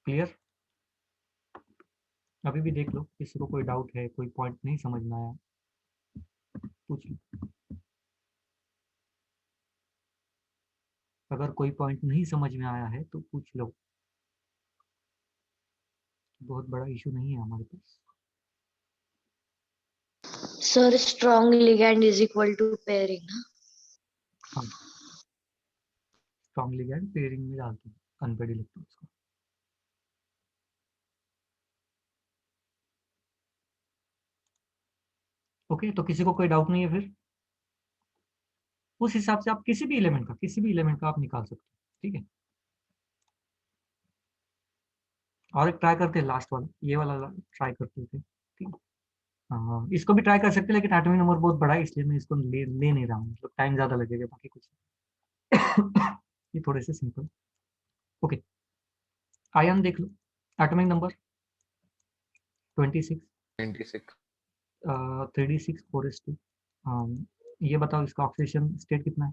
Clear? अभी भी देख लो, किसी को कोई डाउट है, कोई पॉइंट नहीं समझ में आया, पूछ लो। अगर कोई पॉइंट नहीं समझ में आया है तो पूछ लो, बहुत बड़ा इशू नहीं है हमारे पास। Sir, strong ligand is equal to pairing. हाँ, स्ट्रॉन्ग लिगैंड पेयरिंग में डालते हैं अनपेड इलेक्ट्रॉन्स को। ओके, तो किसी को कोई डाउट नहीं है फिर? उस हिसाब से आप किसी भी एलिमेंट का आप निकाल सकते हो। ठीक है, और एक ट्राई करते हैं लास्ट वाला, ये वाला ट्राई करते थे, ठीक है। इसको भी ट्राई कर सकते हैं, लेकिन एटॉमिक नंबर बहुत बड़ा है इसलिए मैं इसको ले नहीं रहा हूँ, मतलब टाइम ज्यादा लगेगा बाकी कुछ। ये थोड़े से सिंपल। ओके, आयन देख लो, एटॉमिक नंबर 26, 26 3d6 4s2। ये बताओ इसका ऑक्सीडेशन स्टेट कितना है?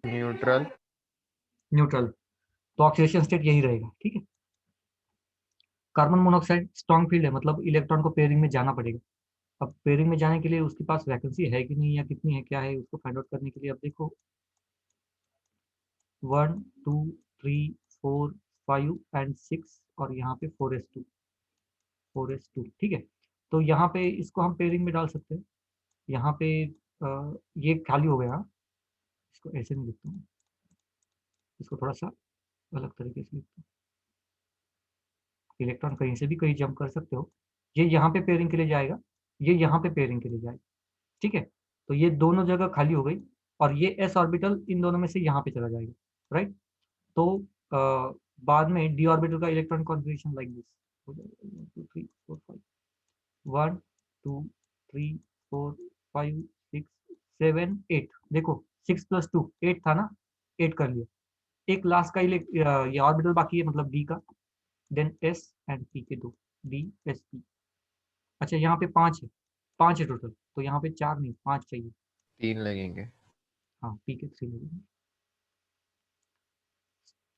न्यूट्रल। न्यूट्रल, तो ऑक्सीडेशन स्टेट यही रहेगा, ठीक है। कार्बन मोनोऑक्साइड स्ट्रॉन्ग फील्ड है, मतलब इलेक्ट्रॉन को पेयरिंग में जाना पड़ेगा। अब पेयरिंग में जाने के लिए उसके पास वैकेंसी है कि नहीं, या कितनी है, क्या है, उसको फाइंड आउट करने के लिए अब देखो 1 2 3 4 5 एंड 6, और यहाँ पे 4s2, ठीक है। तो यहाँ पे इसको हम पेयरिंग में डाल सकते हैं। यहाँ पे ये खाली हो गया, इसको ऐसे नहीं लिखता हूँ, इसको थोड़ा सा अलग तरीके से लिखता हूँ। इलेक्ट्रॉन कहीं से भी कहीं जंप कर सकते हो। ये यहाँ पे पेयरिंग के लिए जाएगा, ये यहाँ पे पेयरिंग के लिए जाएगा, ठीक है। तो ये दोनों जगह खाली हो गई, और ये s ऑर्बिटल इन दोनों में से यहाँ पे चला जाएगा, राइट। तो बाद में d ऑर्बिटल का इलेक्ट्रॉन कॉन्फ़िगरेशन लाइक दिस, 1 2 3 4 5, 1 2 3 4 5 6 7 8, देखो 6 + 2 8 था ना, 8 कर लिया। एक लास्ट का ये ऑर्बिटल बाकी है, मतलब d का, देन s एंड p के दो, d s p। अच्छा यहाँ पे 5 है, 5 है टोटल, तो यहाँ पे 4 नहीं 5 चाहिए। 3 लगेंगे। हाँ, p के 3 लगेंगे।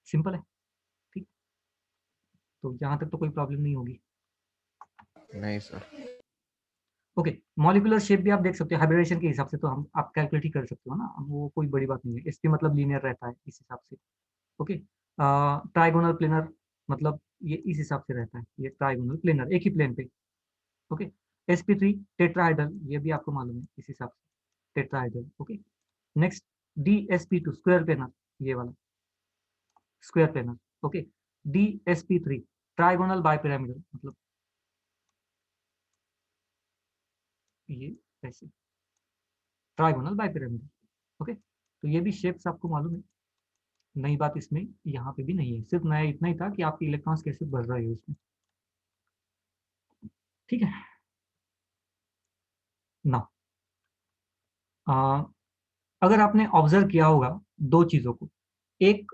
सिंपल है, ठीक। तो यहाँ तक तो कोई प्रॉब्लम नहीं होगी। नहीं सर। ओके, मॉलिक्यूलर शेप भी आप देख सकते हो, हाइब्रिडेशन के हिसाब से तो हम आप कैलकुलेट ही कर सकते हो ना, वो कोई बड़ी बात नहीं है। sp मतलब लीनियर रहता है इस हिसाब से। ओके, ट्राइगोनल प्लेनर, मतलब ये इस हिसाब से रहता है, ये ट्राइगोनल प्लेनर एक ही प्लेन पे। ओके, sp3 टेट्राहाइड्रल, ये भी आपको मालूम है इस हिसाब से, tetrahedral. Okay, next dsp2 square planar, ये वाला square planar. Okay, dsp3 trigonal bipyramidal, मतलब ये ऐसे ट्राइगोनल बाइपिरामिडल। ओके, तो ये भी शेप्स आपको मालूम है। नई बात इसमें यहाँ पे भी नहीं है, सिर्फ नया इतना ही था कि आपके इलेक्ट्रॉन्स कैसे बढ़ रहे हैं उसमें, ठीक है ना। अगर आपने ऑब्जर्व किया होगा दो चीजों को, एक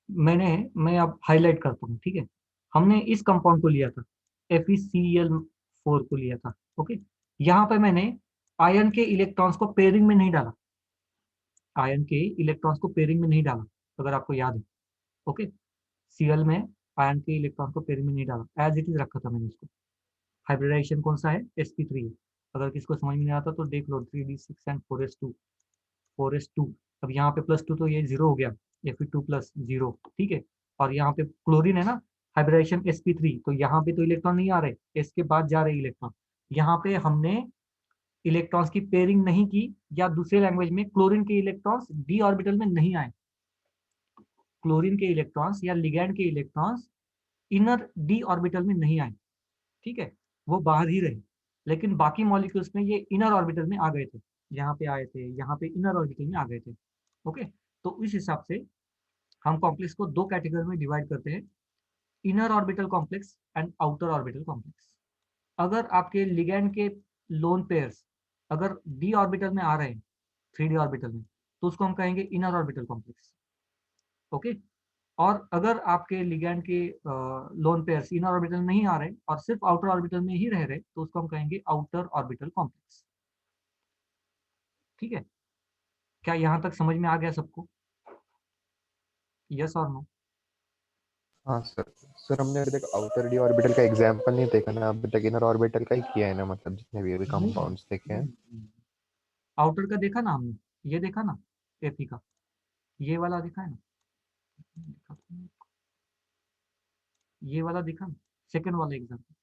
मैं अब हाईलाइट करता हूँ, ठीक है। हमने इस कंपाउंड को लिया था, FeCl4 को लिया था। ओके, यहाँ पे मैंने आयन के इलेक्ट्रॉन्स को पेयरिंग में नहीं डाला, आयन के इलेक्ट्रॉन्स को पेयरिंग में नहीं डाला, अगर आपको याद है। ओके, Cl में आयन के इलेक्ट्रॉन को पेयरिंग में नहीं डाला, एज इट इज रखा था मैंने उसको। हाइब्रिडाइजेशन कौन सा है, sp3 है। अगर किसको समझ में नहीं आता तो देख लो, 3d6 एंड 4s2, 4s2। अब यहाँ पे +2 तो ये 0 हो गया, Fe2 + 0, ठीक है। और यहाँ पे क्लोरीन है ना, हाइब्रिडाइजेशन sp3, तो यहाँ पे तो इलेक्ट्रॉन नहीं आ रहे, s के बाद जा रहे इलेक्ट्रॉन। यहाँ पे हमने इलेक्ट्रॉन्स की पेयरिंग नहीं की, या दूसरे लैंग्वेज में क्लोरीन के इलेक्ट्रॉन्स d ऑर्बिटल में नहीं आए, क्लोरीन के इलेक्ट्रॉन्स या लिगैंड के इलेक्ट्रॉन्स इनर d ऑर्बिटल में नहीं आए, ठीक है, वो बाहर ही रहे। लेकिन बाकी मॉलिक्यूल्स में ये इनर ऑर्बिटल में आ गए थे, यहाँ पे आए थे, यहाँ पे इनर ऑर्बिटल में आ गए थे। ओके, तो इस हिसाब से हम कॉम्प्लेक्स को दो कैटेगरी में डिवाइड करते हैं, inner orbital complex and outer orbital complex. अगर आपके लिगैंड के लोन पेयर्स अगर डी ऑर्बिटल में आ रहे हैं, 3d ऑर्बिटल में, तो उसको हम कहेंगे इनर ऑर्बिटल कॉम्प्लेक्स। ओके, और अगर आपके लिगैंड के लोन पेयर्स इनर ऑर्बिटल नहीं आ रहे और सिर्फ आउटर ऑर्बिटल में ही रह रहे, तो उसको हम कहेंगे आउटर ऑर्बिटल कॉम्प्लेक्स, ठीक है। क्या यहाँ तक समझ में आ गया सबको, यस और नो? हाँ सर। सर हमने अभी तक आउटर डी ऑर्बिटल का एग्जांपल नहीं देखा ना, अभी तक इनर ऑर्बिटल का ही किया है ना, मतलब जितने भी अभी कंपाउंड्स देखे हैं। आउटर का देखा ना हमने, ये देखा ना, एपी का ये वाला दिखा है ना, ये वाला दिखा ना, सेकेंड वाला एग्जाम्पल,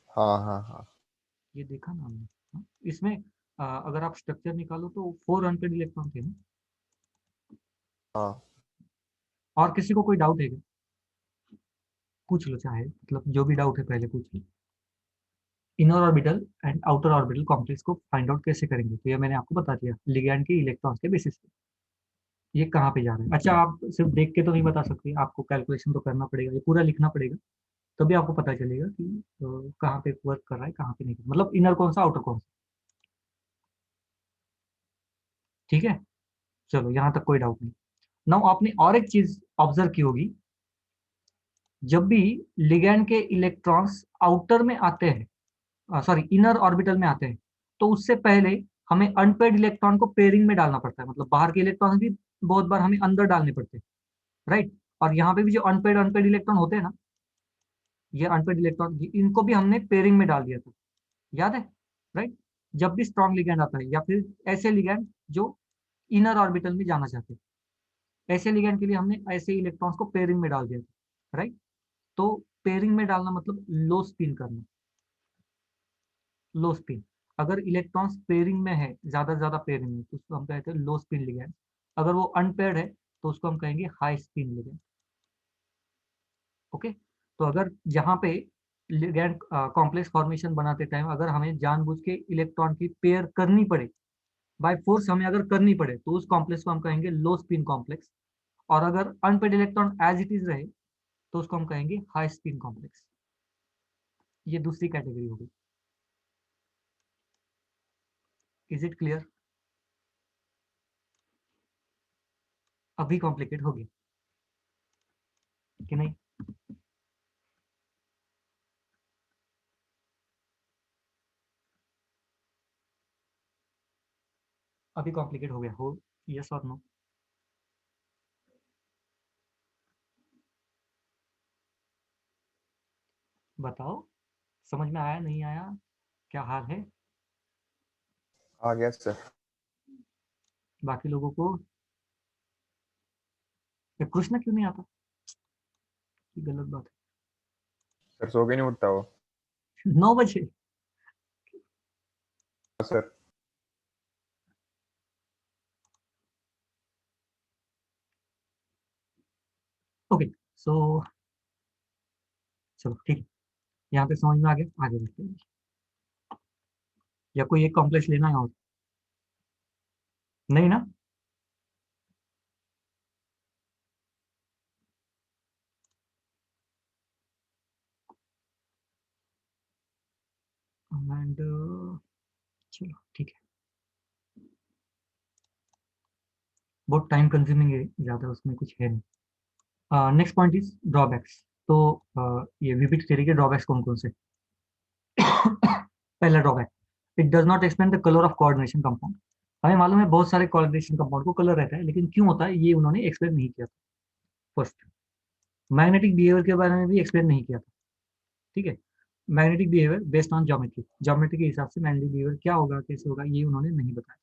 हाँ हाँ हाँ। ये देखा ना हमने। हाँ? इसमें अगर आप स्ट्रक्चर निकालो तो 4 अनपेड इलेक्ट्रॉन थे ना। हाँ और किसी को कोई डाउट है क्या? पूछ लो चाहे, मतलब जो भी डाउट है पहले पूछ लो। Inner orbital and outer orbital complex को फाइंड आउट कैसे करेंगे, तो ये मैंने आपको बता दिया लिगैंड के इलेक्ट्रॉन्स के बेसिस पे ये कहाँ पे जा रहे हैं। अच्छा, आप सिर्फ देख के तो नहीं बता सकते, आपको कैलकुलेशन तो करना पड़ेगा, ये पूरा लिखना पड़ेगा, तभी आपको पता चलेगा कि कहाँ पे वर्क कर रहा है, कहाँ पे नहीं, मतलब इनर कौन सा आउटर कौन सा। ठीक है, चलो यहाँ तक कोई डाउट नहीं। नाउ आपने और एक चीज ऑब्जर्व की होगी, जब भी लिगैंड के इलेक्ट्रॉन्स आउटर में आते हैं, सॉरी इनर ऑर्बिटल में आते हैं, तो उससे पहले हमें अनपेड इलेक्ट्रॉन को पेयरिंग में डालना पड़ता है, मतलब बाहर के इलेक्ट्रॉन भी बहुत बार हमें अंदर डालने पड़ते हैं, राइट। और यहाँ पे भी जो अनपेड अनपेड इलेक्ट्रॉन होते हैं ना, ये अनपेड इलेक्ट्रॉन, इनको भी हमने पेयरिंग में डाल दिया था, याद है, राइट। जब भी स्ट्रॉन्ग लिगैंड आता है या फिर ऐसे लिगैंड जो इनर ऑर्बिटल में जाना चाहते हैं, ऐसे लिगैंड के लिए हमने ऐसे इलेक्ट्रॉन्स को पेयरिंग में डाल दिया था, राइट। तो पेयरिंग में डालना मतलब लो स्पिन करना, लो स्पिन। अगर इलेक्ट्रॉन्स पेयरिंग में है, ज्यादा से ज्यादा पेयरिंग में, तो उसको हम कहते हैं लो स्पिन लिगैंड। अगर वो अनपेयर्ड है तो उसको हम कहेंगे हाई स्पिन लिगैंड। ओके, तो अगर यहाँ पे लिगैंड कॉम्प्लेक्स फॉर्मेशन बनाते टाइम अगर हमें जानबूझ के इलेक्ट्रॉन की पेयर करनी पड़े, बाय फोर्स हमें अगर करनी पड़े, तो उस कॉम्प्लेक्स को हम कहेंगे लो स्पिन कॉम्प्लेक्स। और अगर unpaired electron as it is रहे, तो उसको हम कहेंगे हाई स्पिन कॉम्प्लेक्स। ये दूसरी कैटेगरी होगी। Is it clear? अभी कॉम्प्लिकेट हो गया कि नहीं? अभी कॉम्प्लिकेट हो गया हो, यस और नो? बताओ, समझ में आया नहीं आया, क्या हाल है आ गया सर। बाकी लोगों को? ये कृष्णा क्यों नहीं आता? ये गलत बात सर सो के नहीं उठता वो। है। 9 बजे? हाँ सर। ओके, सो चलो ठीक है, यहाँ पे समझ में आ गया, आगे बढ़ते हैं। या कोई एक कॉम्प्लेक्स लेना है और? नहीं ना? एंड चलो ठीक है, बहुत टाइम कंज्यूमिंग है, ज़्यादा उसमें कुछ है नहीं। Next point is drawbacks. तो ये विपिट थ्योरी के ड्रॉबैक्स कौन कौन से? पहला drawback, it does not explain the colour of coordination compound. हमें मालूम है बहुत सारे कोऑर्डिनेशन कंपाउंड को कलर रहता है, लेकिन क्यों होता है ये उन्होंने एक्सप्लेन नहीं किया था। फर्स्ट, मैग्नेटिक बिहेवियर के बारे में भी एक्सप्लेन नहीं किया था, ठीक है। Magnetic behaviour based on geometry, geometry के हिसाब से मैग्नेटिक बिहेवियर क्या होगा, कैसे होगा, ये उन्होंने नहीं बताया।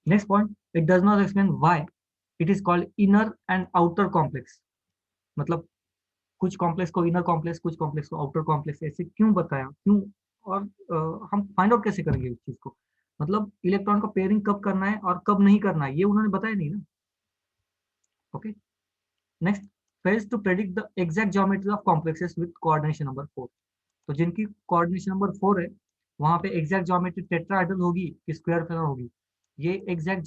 Next point, it does not explain why it is called inner and outer complex. मतलब कुछ कॉम्प्लेक्स को इनर कॉम्प्लेक्स, कुछ कॉम्प्लेक्स को आउटर कॉम्प्लेक्स, ऐसे क्यों बताया, क्यों? और हम फाइंड आउट कैसे करेंगे इस चीज को, मतलब इलेक्ट्रॉन का पेयरिंग कब करना है और कब नहीं करना है, ये उन्होंने बताया नहीं ना। Okay, next, fails to predict the exact geometry of complexes with coordination number 4। तो जिनकी कोऑर्डिनेशन नंबर 4 है, वहां पे एग्जैक्ट ज्योमेट्री टेट्राहेड्रल होगी कि स्क्वायर फिगर होगी, ये एग्जैक्ट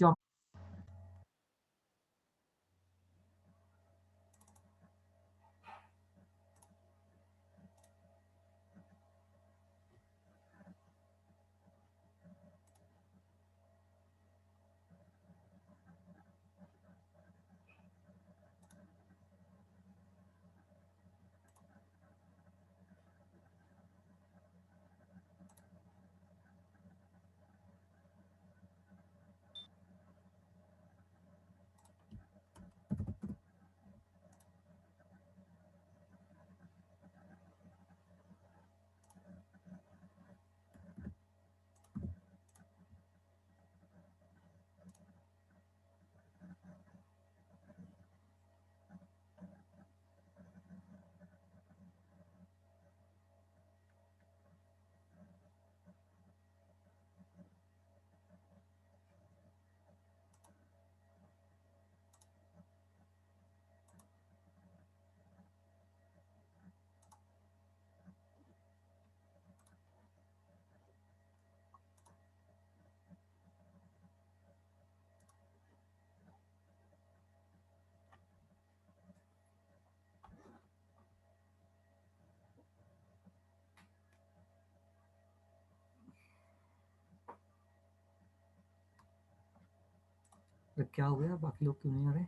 अरे क्या हो गया, बाकी लोग क्यों नहीं आ रहे?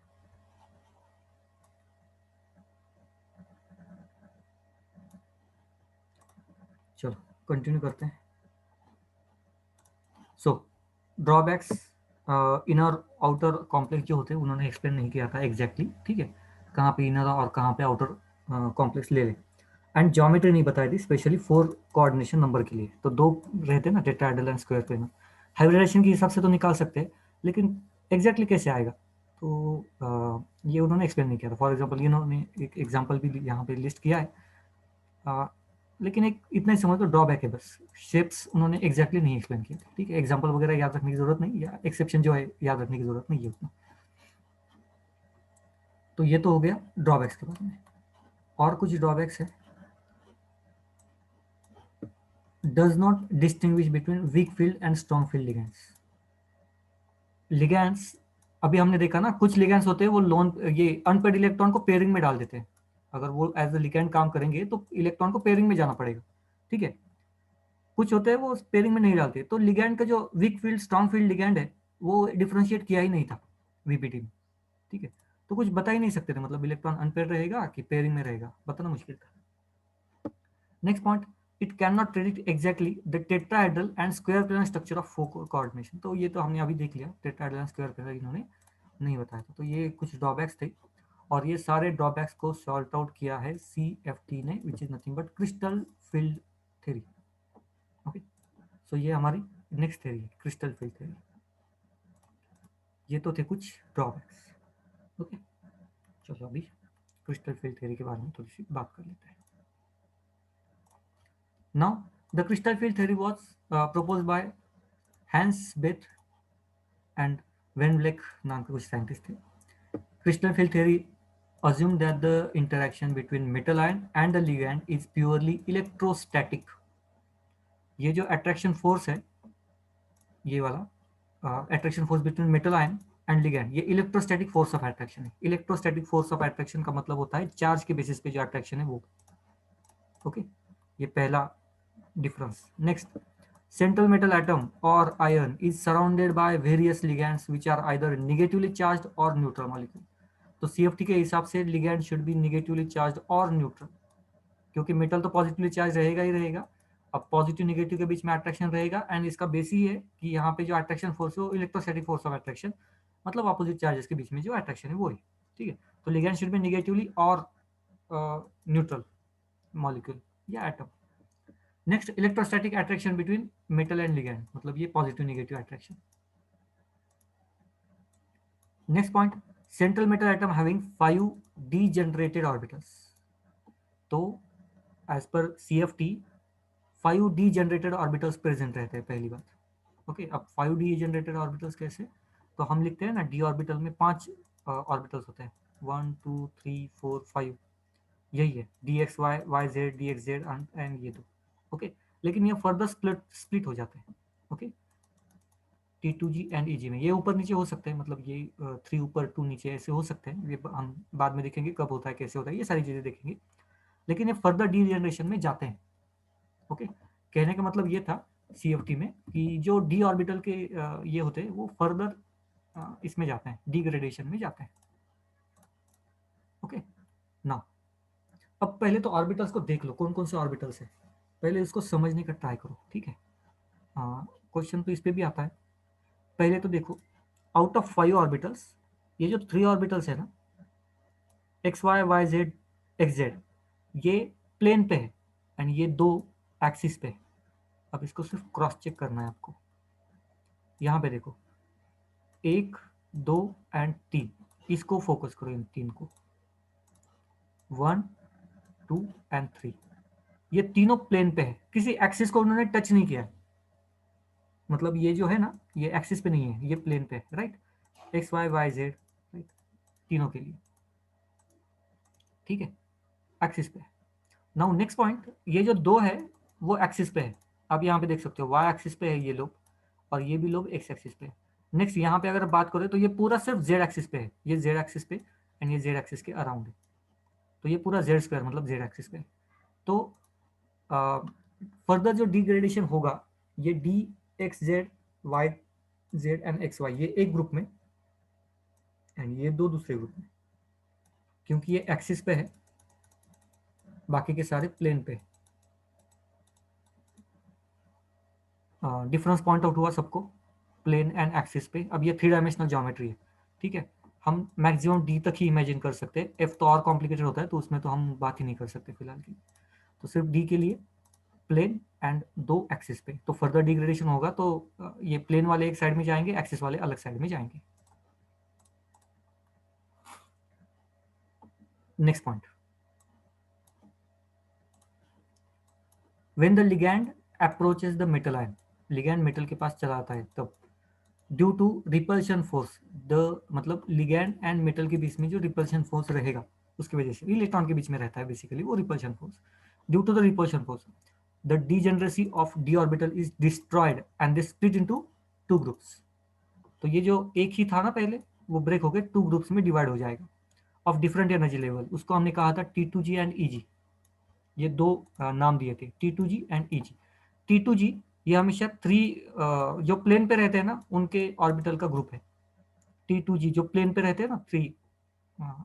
चलो कंटिन्यू करते हैं। सो ड्रॉबैक्स इनर आउटर कॉम्प्लेक्स जो होते हैं उन्होंने एक्सप्लेन नहीं किया था एग्जैक्टली, ठीक है, कहाँ पे इनर और कहाँ पे आउटर कॉम्प्लेक्स ले लें। एंड ज्योमेट्री नहीं बताई थी, स्पेशली 4 कोऑर्डिनेशन नंबर के लिए। तो 2 रहते हैं ना, tetrahedral and square planar. Hybridisation के हिसाब से तो निकाल सकते हैं, लेकिन एग्जैक्टली कैसे आएगा तो ये उन्होंने एक्सप्लेन नहीं किया था। फॉर एग्जाम्पल इन्होंने एक एग्जाम्पल भी यहाँ पे लिस्ट किया है, लेकिन एक इतना ही समझ लो ड्रॉबैक है बस, शेप्स उन्होंने एग्जैक्टली नहीं एक्सप्लेन किए थे, ठीक है। एग्जाम्पल वगैरह याद रखने की जरूरत नहीं, या एक्सेप्शन जो है याद रखने की जरूरत नहीं है उतना। तो ये तो हो गया ड्रॉबैक्स के बारे में। और कुछ ड्रॉबैक्स है। Does not distinguish between weak field and strong field ligands. Ligands अभी हमने देखा ना, कुछ लिगेंड्स होते हैं वो लोन ये अनपेयर्ड इलेक्ट्रॉन को पेयरिंग में डाल देते हैं। अगर वो एज अ लिगेंड काम करेंगे तो इलेक्ट्रॉन को पेयरिंग में जाना पड़ेगा, ठीक है। कुछ होते हैं वो पेयरिंग में नहीं डालते। तो लिगैंड का जो weak field strong field ligand है वो डिफरेंशिएट किया ही नहीं था वीपीटी में, ठीक है। तो कुछ बता ही नहीं सकते थे, मतलब इलेक्ट्रॉन अनपेयर रहेगा कि पेयरिंग में रहेगा, बताना मुश्किल था। Next point, it can not predict exactly the tetrahedral and square planar structure of 4 coordination. तो ये तो हमने अभी देख लिया, टेट्राहेड्रल एंड स्क्वायर प्लेनर इन्होंने नहीं बताया था। तो ये कुछ ड्रॉबैक्स थे, और ये सारे ड्रॉबैक्स को सॉल्ट आउट किया है CFT ने, which is nothing but crystal field theory. Okay, so ये हमारी नेक्स्ट थ्योरी है, क्रिस्टल फील्ड थ्योरी। ये तो थे कुछ ड्रॉबैक्स। ओके, चलो अभी क्रिस्टल फील्ड थ्योरी के बारे में थोड़ी सी बात कर लेते हैं। Now the crystal field theory was proposed by Hans Bethe and Van Vleck नाम के कुछ साइंटिस्ट थे। Crystal field theory assume that the interaction between metal ion and the ligand is purely electrostatic. ये जो attraction force है, ये वाला attraction force between metal ion and ligand, ये electrostatic force of attraction है। electrostatic force of attraction का मतलब होता है चार्ज के बेसिस पे जो attraction है वो। ओके, ये पहला difference. Next, central metal atom or ion is surrounded by various ligands which are either negatively charged or neutral molecule. तो CFT के हिसाब से ligand should be negatively charged or neutral, क्योंकि मेटल तो पॉजिटिवली चार्ज रहेगा ही रहेगा। अब positive negative के बीच में अट्रैक्शन रहेगा, एंड इसका बेस ही है कि यहाँ पे जो अट्रैक्शन फोर्स है वो इलेक्ट्रोस्टैटिक फोर्स ऑफ अट्रैक्शन, मतलब अपोजिट चार्जेस के बीच में जो अट्रैक्शन है वो है, ठीक है। तो लिगैंड शुड बी नेगेटिवली और न्यूट्रल मॉलिक्यूल या atom. Next, electrostatic attraction between metal and ligand, मतलब ये positive negative attraction. Next point, central metal atom having 5 degenerated orbitals. तो एज पर CFT 5 डीजेनरेटेड ऑर्बिटल्स प्रेजेंट रहते हैं, पहली बात। ओके, अब 5 डीजेनरेटेड ऑर्बिटल्स कैसे, तो हम लिखते हैं ना डी ऑर्बिटल में 5 ऑर्बिटल्स होते हैं, 1 2 3 4 5, यही है DXY YZ DXZ एंड ये दो। ओके, लेकिन ये फर्दर स्प्लिट हो जाते हैं। ओके, T2G एंड EG में ये ऊपर नीचे हो सकते हैं, मतलब ये 3 ऊपर 2 नीचे ऐसे हो सकते हैं। ये हम बाद में देखेंगे कब होता है कैसे होता है, ये सारी चीज़ें देखेंगे। लेकिन ये फर्दर डीजेनरेशन में जाते हैं। ओके, कहने का मतलब ये था CFT में कि जो डी ऑर्बिटल के ये होते हैं वो फर्दर इसमें जाते हैं, डिग्रेडेशन में जाते हैं। ओके, ना अब पहले तो ऑर्बिटल्स को देख लो, कौन कौन से ऑर्बिटल्स है, पहले इसको समझने का ट्राई करो, ठीक है। क्वेश्चन तो इस पे भी आता है। पहले तो देखो, आउट ऑफ 5 ऑर्बिटल्स ये जो 3 ऑर्बिटल्स है ना, XY YZ XZ, ये प्लेन पे है एंड ये 2 एक्सिस पे है। अब इसको सिर्फ क्रॉस चेक करना है आपको। यहाँ पे देखो 1 2 एंड 3, इसको फोकस करो, इन 3 को, 1 2 एंड 3, ये तीनों प्लेन पे है, किसी एक्सिस को उन्होंने टच नहीं किया है। मतलब ये जो है ना, ये एक्सिस पे नहीं है, ये प्लेन पे है, राइट। XY YZ, राइट, तीनों के लिए, ठीक है, एक्सिस पे। नाउ नेक्स्ट पॉइंट, ये जो 2 है वो एक्सिस पे है। आप यहाँ पे देख सकते हो Y एक्सिस पे है ये लोग, और ये भी लोग X एक्सिस पे है। नेक्स्ट यहाँ पे अगर बात करें तो ये पूरा सिर्फ Z एक्सिस पे है, ये Z एक्सिस पे एंड ये Z एक्सिस के अराउंड है। तो ये पूरा Z स्क्वायर मतलब Z एक्सिस पे है। तो फर्दर जो डिग्रेडेशन होगा, ये DXZ YZ एंड XY, ये एक ग्रुप में, एंड ये दो दूसरे ग्रुप में, क्योंकि ये एक्सिस पे है, बाकी के सारे प्लेन पे। डिफरेंस पॉइंट आउट हुआ सबको प्लेन एंड एक्सिस पे। अब ये 3 डायमेंशनल ज्योमेट्री है, ठीक है। हम मैक्सिमम डी तक ही इमेजिन कर सकते हैं, एफ तो और कॉम्प्लिकेटेड होता है, तो उसमें तो हम बात ही नहीं कर सकते फिलहाल की। तो सिर्फ डी के लिए प्लेन एंड 2 एक्सिस पे। तो फर्दर डिग्रेडेशन होगा तो ये प्लेन वाले एक साइड में जाएंगे, एक्सिस वाले अलग साइड में जाएंगे। Next point, when the ligand approaches the metal ion, ligand metal के पास चला आता है तब, due to repulsion force, the मतलब लिगैंड एंड मेटल के बीच में जो रिपल्शन फोर्स रहेगा उसकी वजह से, इलेक्ट्रॉन के बीच में रहता है बेसिकली वो repulsion force. Due to the repulsion force the degeneracy of d orbital is destroyed and they split into 2 groups। तो ये जो एक ही था ना पहले, वो ब्रेक होकर 2 ग्रुप्स में डिवाइड हो जाएगा ऑफ डिफरेंट एनर्जी लेवल। उसको हमने कहा था T2G एंड EG, ये दो नाम दिए थे, T2G एंड EG। T2G ये हमेशा 3 जो प्लेन पे रहते हैं ना उनके ऑर्बिटल का ग्रुप है। T2G जो प्लेन पे रहते हैं ना 3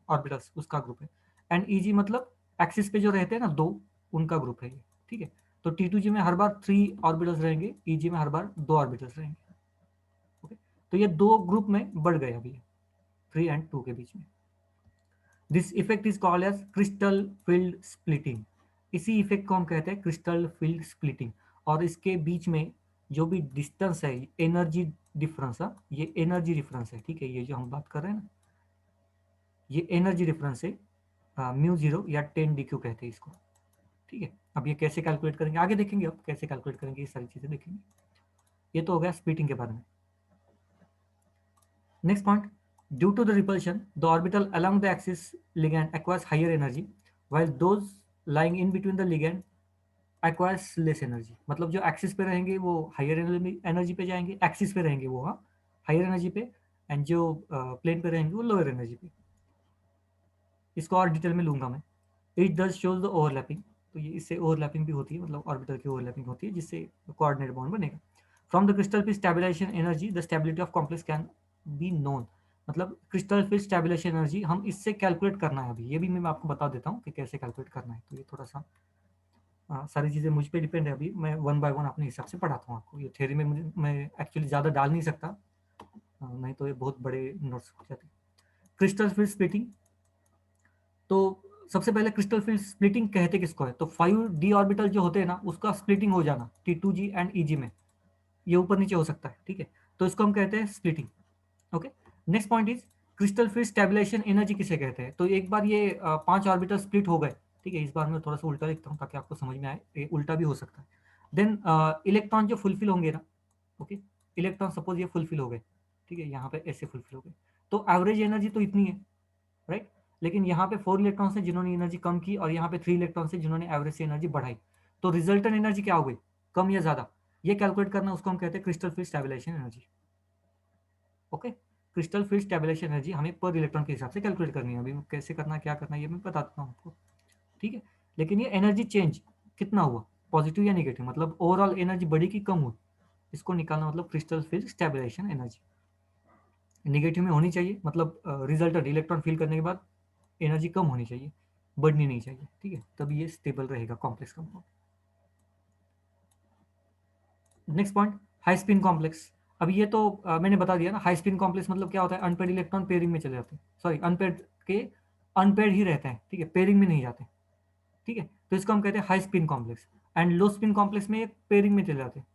ऑर्बिटल्स, उसका ग्रुप है। एंड EG मतलब एक्सिस पे जो रहते हैं ना 2, उनका ग्रुप है ये, ठीक है। तो T2G में हर बार 3 ऑर्बिटल्स रहेंगे, EG में हर बार 2 ऑर्बिटल्स रहेंगे। ओके, तो ये 2 ग्रुप में बढ़ गए अभी 3 एंड 2 के बीच में। This effect is called as crystal field splitting. इसी इफेक्ट को हम कहते हैं क्रिस्टल फील्ड स्प्लिटिंग। और इसके बीच में जो भी डिस्टेंस है, एनर्जी डिफरेंस है, ये एनर्जी डिफरेंस है, ठीक है। ये जो हम बात कर रहे हैं ना, ये एनर्जी डिफरेंस है, μ0 या 10 DQ कहते हैं इसको, ठीक है। अब ये कैसे कैलकुलेट करेंगे आगे देखेंगे, अब कैसे कैलकुलेट करेंगे ये सारी चीजें देखेंगे। ये तो हो गया स्प्लिटिंग के बारे में। Next point, due to the repulsion the orbital along the axis ligand acquires higher energy while those lying in between the ligand acquires less energy. मतलब जो एक्सिस पे रहेंगे वो हायर एनर्जी पे जाएंगे, एक्सिस पे रहेंगे वो हायर एनर्जी पे, एंड जो प्लेन पे रहेंगे वो लोअर एनर्जी पे। इसको और डिटेल में लूंगा मैं। It does shows the overlapping, तो ये इससे ओवरलैपिंग भी होती है, मतलब ऑर्बिटल की ओवरलैपिंग होती है जिससे कोऑर्डिनेट बॉन्ड बनेगा। From the crystal field stabilisation energy the stability of complex can be known. मतलब क्रिस्टल फिल्ड स्टेबलाइजेशन एनर्जी हम इससे कैलकुलेट करना है। अभी ये भी मैं आपको बता देता हूँ कि कैसे कैलकुलेट करना है। तो ये थोड़ा सा सारी चीज़ें मुझ पर डिपेंड है, अभी मैं 1 बाय 1 अपने हिसाब से पढ़ाता हूँ आपको। ये थ्योरी में मैं एक्चुअली ज़्यादा डाल नहीं सकता, नहीं तो ये बहुत बड़े नोट्स हो जाते। क्रिस्टल फील्ड स्प्लिटिंग, तो सबसे पहले क्रिस्टल फील्ड स्प्लिटिंग कहते किसको है, तो 5d ऑर्बिटल जो होते हैं ना उसका स्प्लिटिंग हो जाना T2G एंड EG में, ये ऊपर नीचे हो सकता है, ठीक है। तो इसको हम कहते हैं splitting. Okay, next point is crystal field stabilization energy किसे कहते हैं। तो एक बार ये 5 ऑर्बिटल स्प्लिट हो गए, ठीक है। इस बार मैं थोड़ा सा उल्टा लिखता हूँ ताकि आपको समझ में आए, ये उल्टा भी हो सकता है। देन इलेक्ट्रॉन जो फुलफिल होंगे ना, ओके, इलेक्ट्रॉन सपोज ये फुलफिल हो गए, ठीक है, यहाँ पे ऐसे फुलफिल हो गए, तो एवरेज एनर्जी तो इतनी है, राइट। लेकिन यहाँ पे 4 इलेक्ट्रॉन से जिन्होंने एनर्जी कम की और यहाँ पे 3 इलेक्ट्रॉन से जिन्होंने एवरेज से एनर्जी बढ़ाई, तो रिजल्टेंट एनर्जी क्या हो गई, कम या ज्यादा, ये कैलकुलेट करना, उसको हम कहते हैं crystal field stabilization energy. Okay, crystal field stabilization energy हमें पर इलेक्ट्रॉन के हिसाब से कैलकुलेट करनी है। अभी कैसे करना है, क्या करना है, ये मैं बताता हूँ आपको, ठीक है। लेकिन ये एनर्जी चेंज कितना हुआ, पॉजिटिव या नेगेटिव, मतलब ओवरऑल एनर्जी बढ़ी कि कम हुई, इसको निकालना मतलब crystal field stabilization energy. Negative में होनी चाहिए, मतलब रिजल्टेंट इलेक्ट्रॉन फील करने के बाद एनर्जी कम होनी चाहिए, बढ़नी नहीं चाहिए, ठीक है, तभी ये स्टेबल रहेगा complex compound. Next point, high spin complex. अब ये तो मैंने बता दिया ना, हाई स्पिन कॉम्प्लेक्स मतलब क्या होता है, अनपेड इलेक्ट्रॉन पेयरिंग में चले जाते हैं, सॉरी अनपेड के अनपेड ही रहते हैं, ठीक है, पेयरिंग में नहीं जाते, ठीक है। तो इसको हम कहते हैं high spin complex. And low spin complex में पेयरिंग में चले जाते हैं,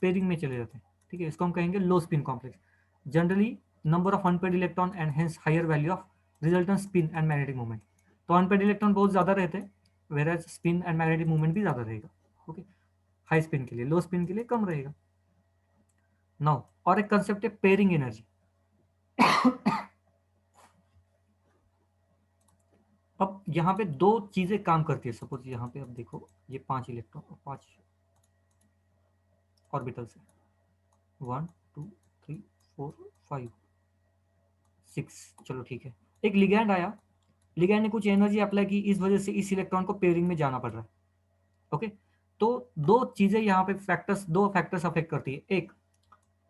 पेयरिंग में चले जाते हैं, ठीक है, इसको हम कहेंगे low spin complex. Generally number of unpaired electron and hence higher value of resultant spin and magnetic movement. तो अनपेड इलेक्ट्रॉन बहुत ज्यादा रहते हैं, whereas spin and magnetic movement भी ज्यादा रहेगा, ओके, हाई स्पिन के लिए, लो स्पिन के लिए कम रहेगा। नाउ और एक कंसेप्ट है पेयरिंग एनर्जी। अब यहाँ पे 2 चीजें काम करती है, सपोज यहाँ पे अब देखो ये 5 इलेक्ट्रॉन, 5 ऑर्बिटल्स है, 1 2 3 4 5 6, चलो ठीक है। एक लिगैंड आया, लिगैंड ने कुछ एनर्जी अप्लाई की, इस वजह से इस इलेक्ट्रॉन को पेयरिंग में जाना पड़ रहा है, ओके। तो 2 चीजें यहाँ पे फैक्टर्स, 2 फैक्टर्स अफेक्ट करती है। एक,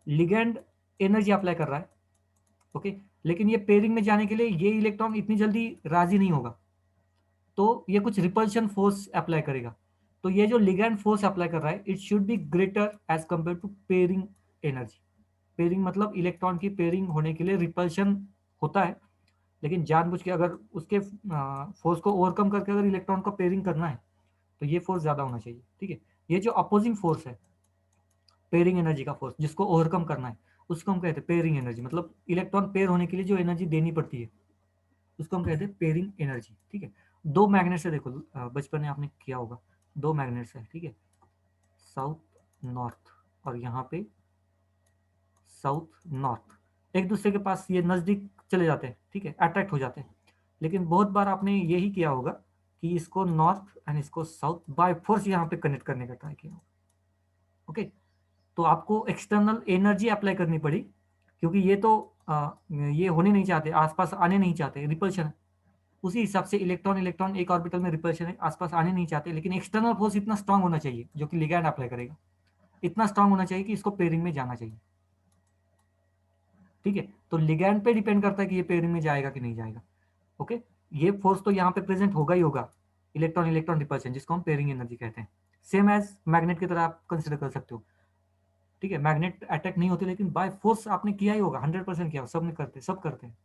लिगैंड एनर्जी अप्लाई कर रहा है, ओके, लेकिन ये पेयरिंग में जाने के लिए ये इलेक्ट्रॉन इतनी जल्दी राजी नहीं होगा, तो ये कुछ रिपल्शन फोर्स अप्लाई करेगा। तो ये जो लिगैंड फोर्स अप्लाई कर रहा है, it should be greater as compare to pairing energy. Pairing मतलब इलेक्ट्रॉन की पेयरिंग होने के लिए रिपल्शन होता है, लेकिन जानबूझ के अगर उसके फोर्स को ओवरकम करके अगर इलेक्ट्रॉन को पेयरिंग करना है तो ये फोर्स ज्यादा होना चाहिए। ठीक है, ये जो अपोजिंग फोर्स है पेयरिंग एनर्जी का फोर्स, जिसको ओवरकम करना है, उसको हम कहते हैं पेयरिंग एनर्जी। मतलब इलेक्ट्रॉन पेयर होने के लिए जो एनर्जी देनी पड़ती है उसको हम कहते हैं पेयरिंग एनर्जी। ठीक है, दो मैग्नेट्स है, देखो बचपन में आपने किया होगा, दो मैग्नेट्स है, ठीक है, साउथ नॉर्थ, और यहाँ पे साउथ नॉर्थ, एक दूसरे के पास ये नजदीक चले जाते हैं, ठीक है, अट्रैक्ट हो जाते हैं। लेकिन बहुत बार आपने यही किया होगा कि इसको नॉर्थ एंड इसको साउथ बाय फोर्स यहाँ पे कनेक्ट करने का ट्राई किया होगा। ओके, तो आपको एक्सटर्नल एनर्जी अप्लाई करनी पड़ी, क्योंकि ये तो ये होने नहीं चाहते, आसपास आने नहीं चाहते, रिपल्शन है। उसी हिसाब से इलेक्ट्रॉन इलेक्ट्रॉन एक ऑर्बिटल में रिपल्शन है, आसपास आने नहीं चाहते, लेकिन एक्सटर्नल फोर्स इतना स्ट्रांग होना चाहिए जो कि लिगैंड अप्लाई करेगा, इतना स्ट्रांग होना चाहिए कि इसको पेयरिंग में जाना चाहिए। ठीक है, तो लिगैंड पे डिपेंड करता है कि ये पेयरिंग में जाएगा कि नहीं जाएगा। ओके, ये फोर्स तो यहाँ पे प्रेजेंट होगा ही होगा, इलेक्ट्रॉन इलेक्ट्रॉन रिपल्शन, जिसको हम पेयरिंग एनर्जी कहते हैं। सेम एज मैग्नेट की तरह आप कंसिडर कर सकते हो। ठीक है, मैग्नेट अटैक नहीं होते, लेकिन बाय फोर्स आपने किया ही होगा, 100% किया, सब ने करते, सब करते हैं।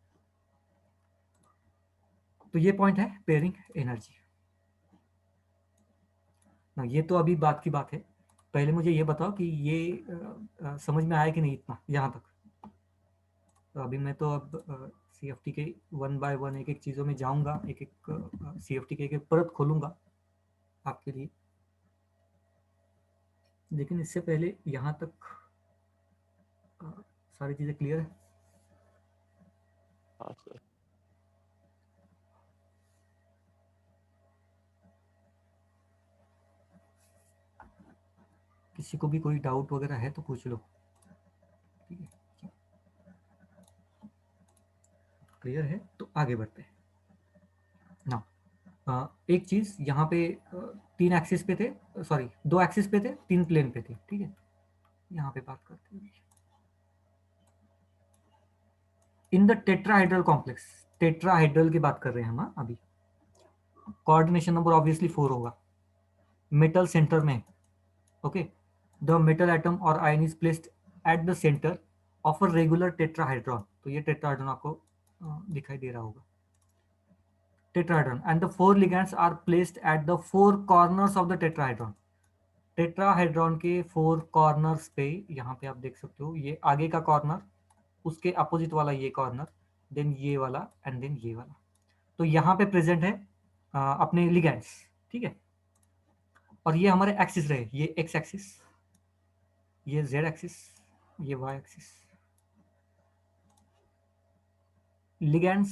तो ये पॉइंट है पेयरिंग एनर्जी। ना ये तो अभी बात की बात है, पहले मुझे ये बताओ कि ये समझ में आया कि नहीं इतना यहाँ तक। तो अभी मैं तो अब CFT के वन बाय वन एक एक चीज़ों में जाऊंगा, एक एक CFT के एक एक परत खोलूंगा आपके लिए, लेकिन इससे पहले यहाँ तक सारी चीज़ें क्लियर है। हाँ सर। किसी को भी कोई डाउट वगैरह है तो पूछ लो। ठीक है, क्लियर है तो आगे बढ़ते हैं ना। एक चीज यहाँ पे तीन एक्सिस पे थे, सॉरी दो एक्सिस पे थे, तीन प्लेन पे थे। ठीक है, यहाँ पे बात करते हैं in the tetrahedral complex. Tetrahedral की बात कर रहे हैं हम अभी। कोऑर्डिनेशन नंबर ऑब्वियसली 4 होगा, मेटल सेंटर में। ओके, द मेटल एटम और ion is placed at the centre of a regular tetrahedron. तो ये टेट्राहाइड्रॉन आपको दिखाई दे रहा होगा, tetrahedron, and the four ligands are placed at the four corners of the tetrahedron. टेट्राहाइड्रॉन के 4 कॉर्नर्स पे, यहाँ पे आप देख सकते हो, ये आगे का कॉर्नर, उसके अपोजिट वाला ये कॉर्नर, देन ये वाला एंड देन ये वाला। तो यहाँ पे प्रेजेंट है अपने लिगैंड्स। ठीक है, और ये हमारे एक्सिस रहे, ये एक्स एक्सिस, ये जेड एक्सिस, ये वाई एक्सिस। लिगैंड्स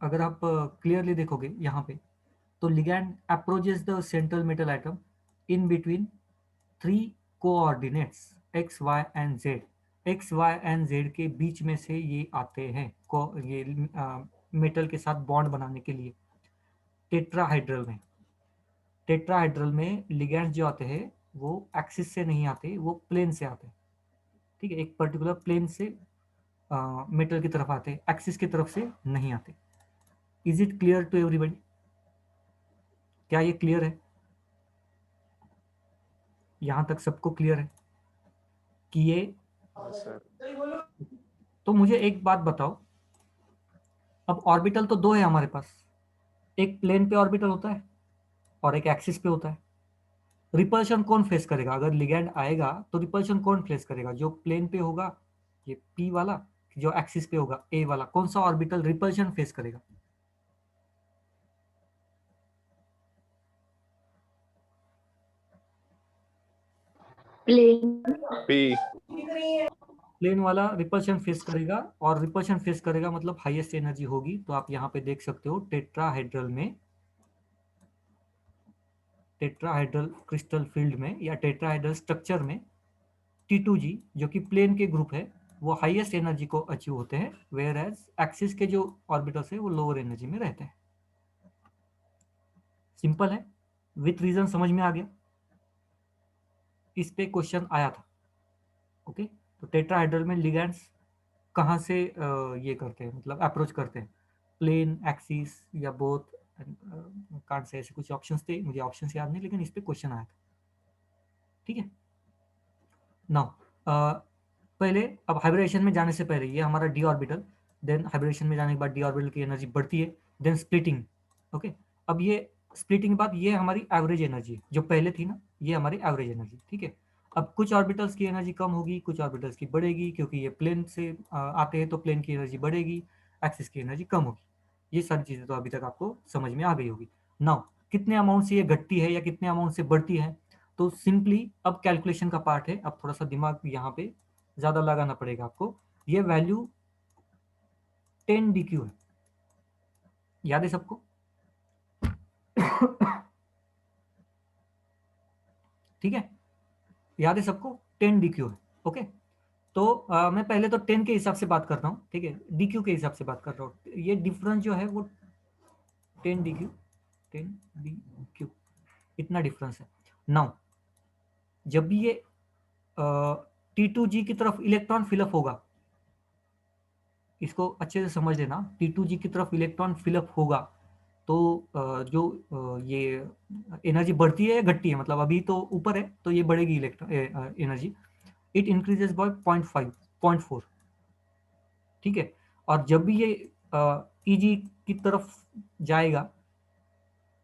अगर आप क्लियरली देखोगे यहाँ पे, तो ligand approaches the central metal atom in between 3 coordinates x y and z। x y and z के बीच में से ये आते हैं ये मेटल के साथ बॉन्ड बनाने के लिए। टेट्राहाइड्रल में, टेट्राहाइड्रल में लिगैंड्स जो आते हैं वो एक्सिस से नहीं आते, वो प्लेन से आते हैं। ठीक है, एक पर्टिकुलर प्लेन से मेटल की तरफ आते हैं, एक्सिस की तरफ से नहीं आते। Is it clear to everybody? क्या ये क्लियर है? यहां तक सबको क्लियर है कि ये? हाँ सर। तो मुझे एक बात बताओ, अब ऑर्बिटल तो दो है हमारे पास, एक प्लेन पे ऑर्बिटल होता है और एक एक्सिस पे होता है। रिपल्शन कौन फेस करेगा? अगर लिगैंड आएगा तो रिपल्शन कौन फेस करेगा? जो प्लेन पे होगा ये P वाला, जो एक्सिस पे होगा A वाला, कौन सा ऑर्बिटल रिपल्शन फेस करेगा? प्लेन। पी। प्लेन वाला रिपल्शन फेस करेगा, और रिपल्शन फेस करेगा मतलब हाईएस्ट एनर्जी होगी। तो आप यहाँ पे देख सकते हो टेट्राहाइड्रल में, टेट्राहाइड्रल क्रिस्टल फील्ड में या टेट्राहाइड्रल स्ट्रक्चर में T2G जो कि प्लेन के ग्रुप है वो हाईएस्ट एनर्जी को अचीव होते हैं, वेयर एज एक्सिस के जो ऑर्बिटल्स है वो लोअर एनर्जी में रहते हैं। सिंपल है, विथ रीजन समझ में आ गया। इस पे क्वेश्चन आया था। ओके, तो टेट्राहाइड्रल में लिगैंड्स कहाँ से ये करते हैं, मतलब अप्रोच करते हैं, प्लेन, एक्सिस या बोथ, कांट से, ऐसे कुछ ऑप्शंस थे, मुझे ऑप्शंस याद नहीं, लेकिन इस पे क्वेश्चन आया था। ठीक है, नाउ पहले, अब हाइब्रिडेशन में जाने से पहले ये हमारा डी ऑर्बिटल, देन हाइब्रिडेशन में जाने के बाद डी ऑर्बिटल की एनर्जी बढ़ती है, देन स्प्लिटिंग। ओके, अब ये स्प्लिटिंग के बाद ये हमारी एवरेज एनर्जी है, जो पहले थी ना, ये हमारी एवरेज एनर्जी। ठीक है, अब कुछ ऑर्बिटल्स की एनर्जी कम होगी, कुछ ऑर्बिटल्स की बढ़ेगी, क्योंकि ये प्लेन से आते हैं तो प्लेन की एनर्जी बढ़ेगी, एक्सिस की एनर्जी कम होगी। ये सारी चीज़ें तो अभी तक आपको समझ में आ गई होगी। नाउ कितने अमाउंट से ये घटती है या कितने अमाउंट से बढ़ती है, तो सिंपली अब कैलकुलेशन का पार्ट है, अब थोड़ा सा दिमाग यहाँ पे ज़्यादा लगाना पड़ेगा आपको। ये वैल्यू 10 DQ है, याद है सबको? ठीक है, याद है सबको? 10 DQ है। ओके, तो मैं पहले तो 10 के हिसाब से बात करता हूँ, ठीक है, DQ के हिसाब से बात कर रहा हूँ। ये डिफरेंस जो है वो 10 DQ, 10 DQ, इतना डिफरेंस है। नाउ जब भी ये T2G की तरफ इलेक्ट्रॉन फिलअप होगा, इसको अच्छे से समझ लेना, T2G की तरफ इलेक्ट्रॉन फिलअप होगा तो जो ये एनर्जी बढ़ती है या घटती है, मतलब अभी तो ऊपर है तो ये बढ़ेगी electron energy, it increases by 0.5, 0.4। ठीक है, और जब भी ये ईजी की तरफ जाएगा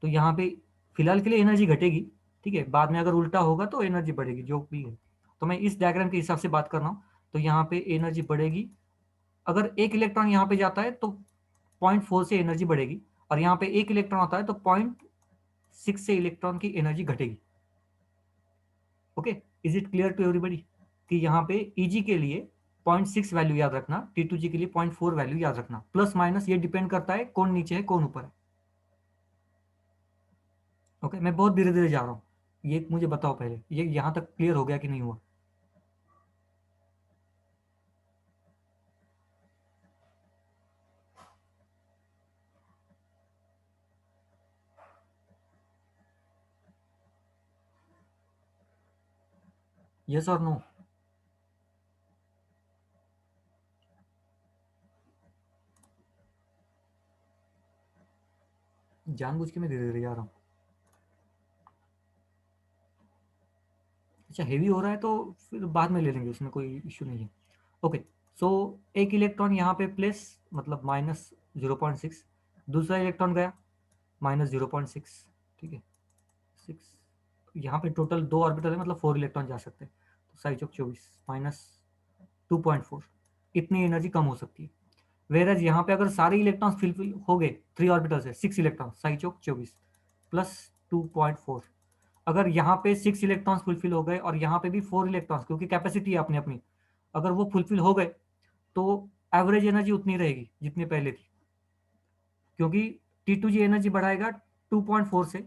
तो यहाँ पे फिलहाल के लिए एनर्जी घटेगी। ठीक है, बाद में अगर उल्टा होगा तो एनर्जी बढ़ेगी, जो भी है। तो मैं इस डायग्राम के हिसाब से बात कर रहा हूँ, तो यहाँ पे एनर्जी बढ़ेगी। अगर एक इलेक्ट्रॉन यहाँ पे जाता है तो 0.4 से एनर्जी बढ़ेगी, और यहाँ पे एक इलेक्ट्रॉन आता है तो 0.6 से इलेक्ट्रॉन की एनर्जी घटेगी। Okay, is it clear to everybody कि यहाँ पे ईजी के लिए 0.6 वैल्यू याद रखना, T2G के लिए 0.4 वैल्यू याद रखना, प्लस माइनस ये डिपेंड करता है कौन नीचे है कौन ऊपर है। ओके, मैं बहुत धीरे धीरे जा रहा हूँ, ये मुझे बताओ पहले, ये यहाँ तक क्लियर हो गया कि नहीं हुआ? यस और नो? जानबूझ के मैं धीरे धीरे जा रहा हूँ। अच्छा, हेवी हो रहा है तो फिर बाद में ले लेंगे, उसमें कोई इश्यू नहीं है। ओके, सो एक इलेक्ट्रॉन यहाँ पे प्लस, मतलब -0.6, दूसरा इलेक्ट्रॉन गया -0.6। ठीक है, 6, यहाँ पे टोटल 2 ऑर्बिटल है, मतलब 4 इलेक्ट्रॉन जा सकते हैं, तो साई चौक 24 -2.4, इतनी एनर्जी कम हो सकती है। वेरएज यहाँ पे अगर सारे इलेक्ट्रॉन्स फिल हो गए, 3 ऑर्बिटल से 6 इलेक्ट्रॉन, साई चौक 24 +2.4, अगर यहाँ पे 6 इलेक्ट्रॉन्स फुलफिल हो गए और यहाँ पे भी 4 इलेक्ट्रॉन्स, क्योंकि कैपेसिटी है अपनी अपनी, अगर वो फुलफिल हो गए तो एवरेज एनर्जी उतनी रहेगी जितनी पहले थी, क्योंकि T2G एनर्जी बढ़ाएगा 2.4 से,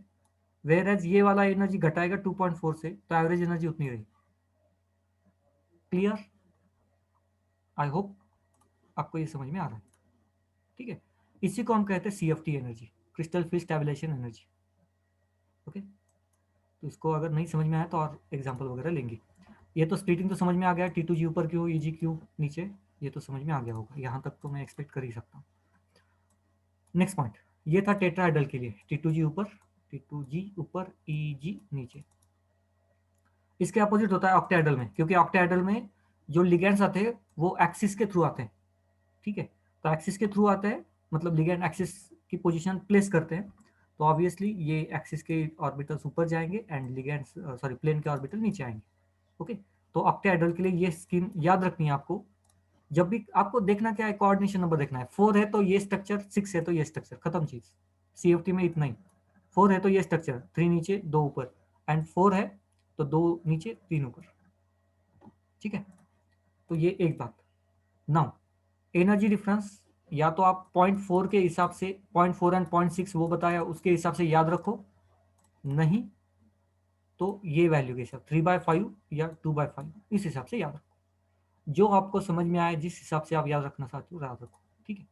वेयर एज ये वाला एनर्जी घटाएगा 2.4 से, तो एवरेज एनर्जी उतनी रहेगी। क्लियर? आई होप आपको ये समझ में आ रहा है। ठीक है, इसी को हम कहते हैं CFT energy, crystal field stabilization energy. Okay, तो इसको अगर नहीं समझ में आया तो और एग्जाम्पल वगैरह लेंगे। ये तो स्प्लिटिंग तो समझ में आ गया, T2G ऊपर क्यों, EG क्यों नीचे, ये तो समझ में आ गया होगा, यहाँ तक तो मैं एक्सपेक्ट कर ही सकता हूँ। नेक्स्ट पॉइंट, ये था टेट्राहेड्रल के लिए, T2G ऊपर EG नीचे। इसके अपोजिट होता है ऑक्टाहेड्रल में, क्योंकि ऑक्टाहेड्रल में जो लिगेंड्स आते हैं वो एक्सिस के थ्रू आते हैं। ठीक है, तो एक्सिस के थ्रू आते हैं, मतलब लिगेंड एक्सिस की पोजीशन प्लेस करते हैं, तो ऑब्वियसली ये एक्सिस के ऑर्बिटल्स ऊपर जाएंगे एंड लिगेंड्स, सॉरी, प्लेन के ऑर्बिटल नीचे आएंगे। ओके, तो ऑक्टाहेड्रल के लिए ये स्कीम याद रखनी है आपको। जब भी आपको देखना क्या है, कोऑर्डिनेशन नंबर देखना है, 4 है तो ये स्ट्रक्चर, 6 है तो ये स्ट्रक्चर, खत्म चीज। CFT में इतना ही, 4 है तो ये स्ट्रक्चर, 3 नीचे 2 ऊपर, एंड 4 है तो 2 नीचे 3 ऊपर। ठीक है, तो ये एक बात। नाउ एनर्जी डिफरेंस, या तो आप 0.4 के हिसाब से, 0.4 एंड 0.6 वो बताया उसके हिसाब से याद रखो, नहीं तो ये वैल्यू के हिसाब 3/5 या 2/5, इस हिसाब से याद रखो, जो आपको समझ में आए, जिस हिसाब से आप याद रखना चाहते हो याद रखो। ठीक है,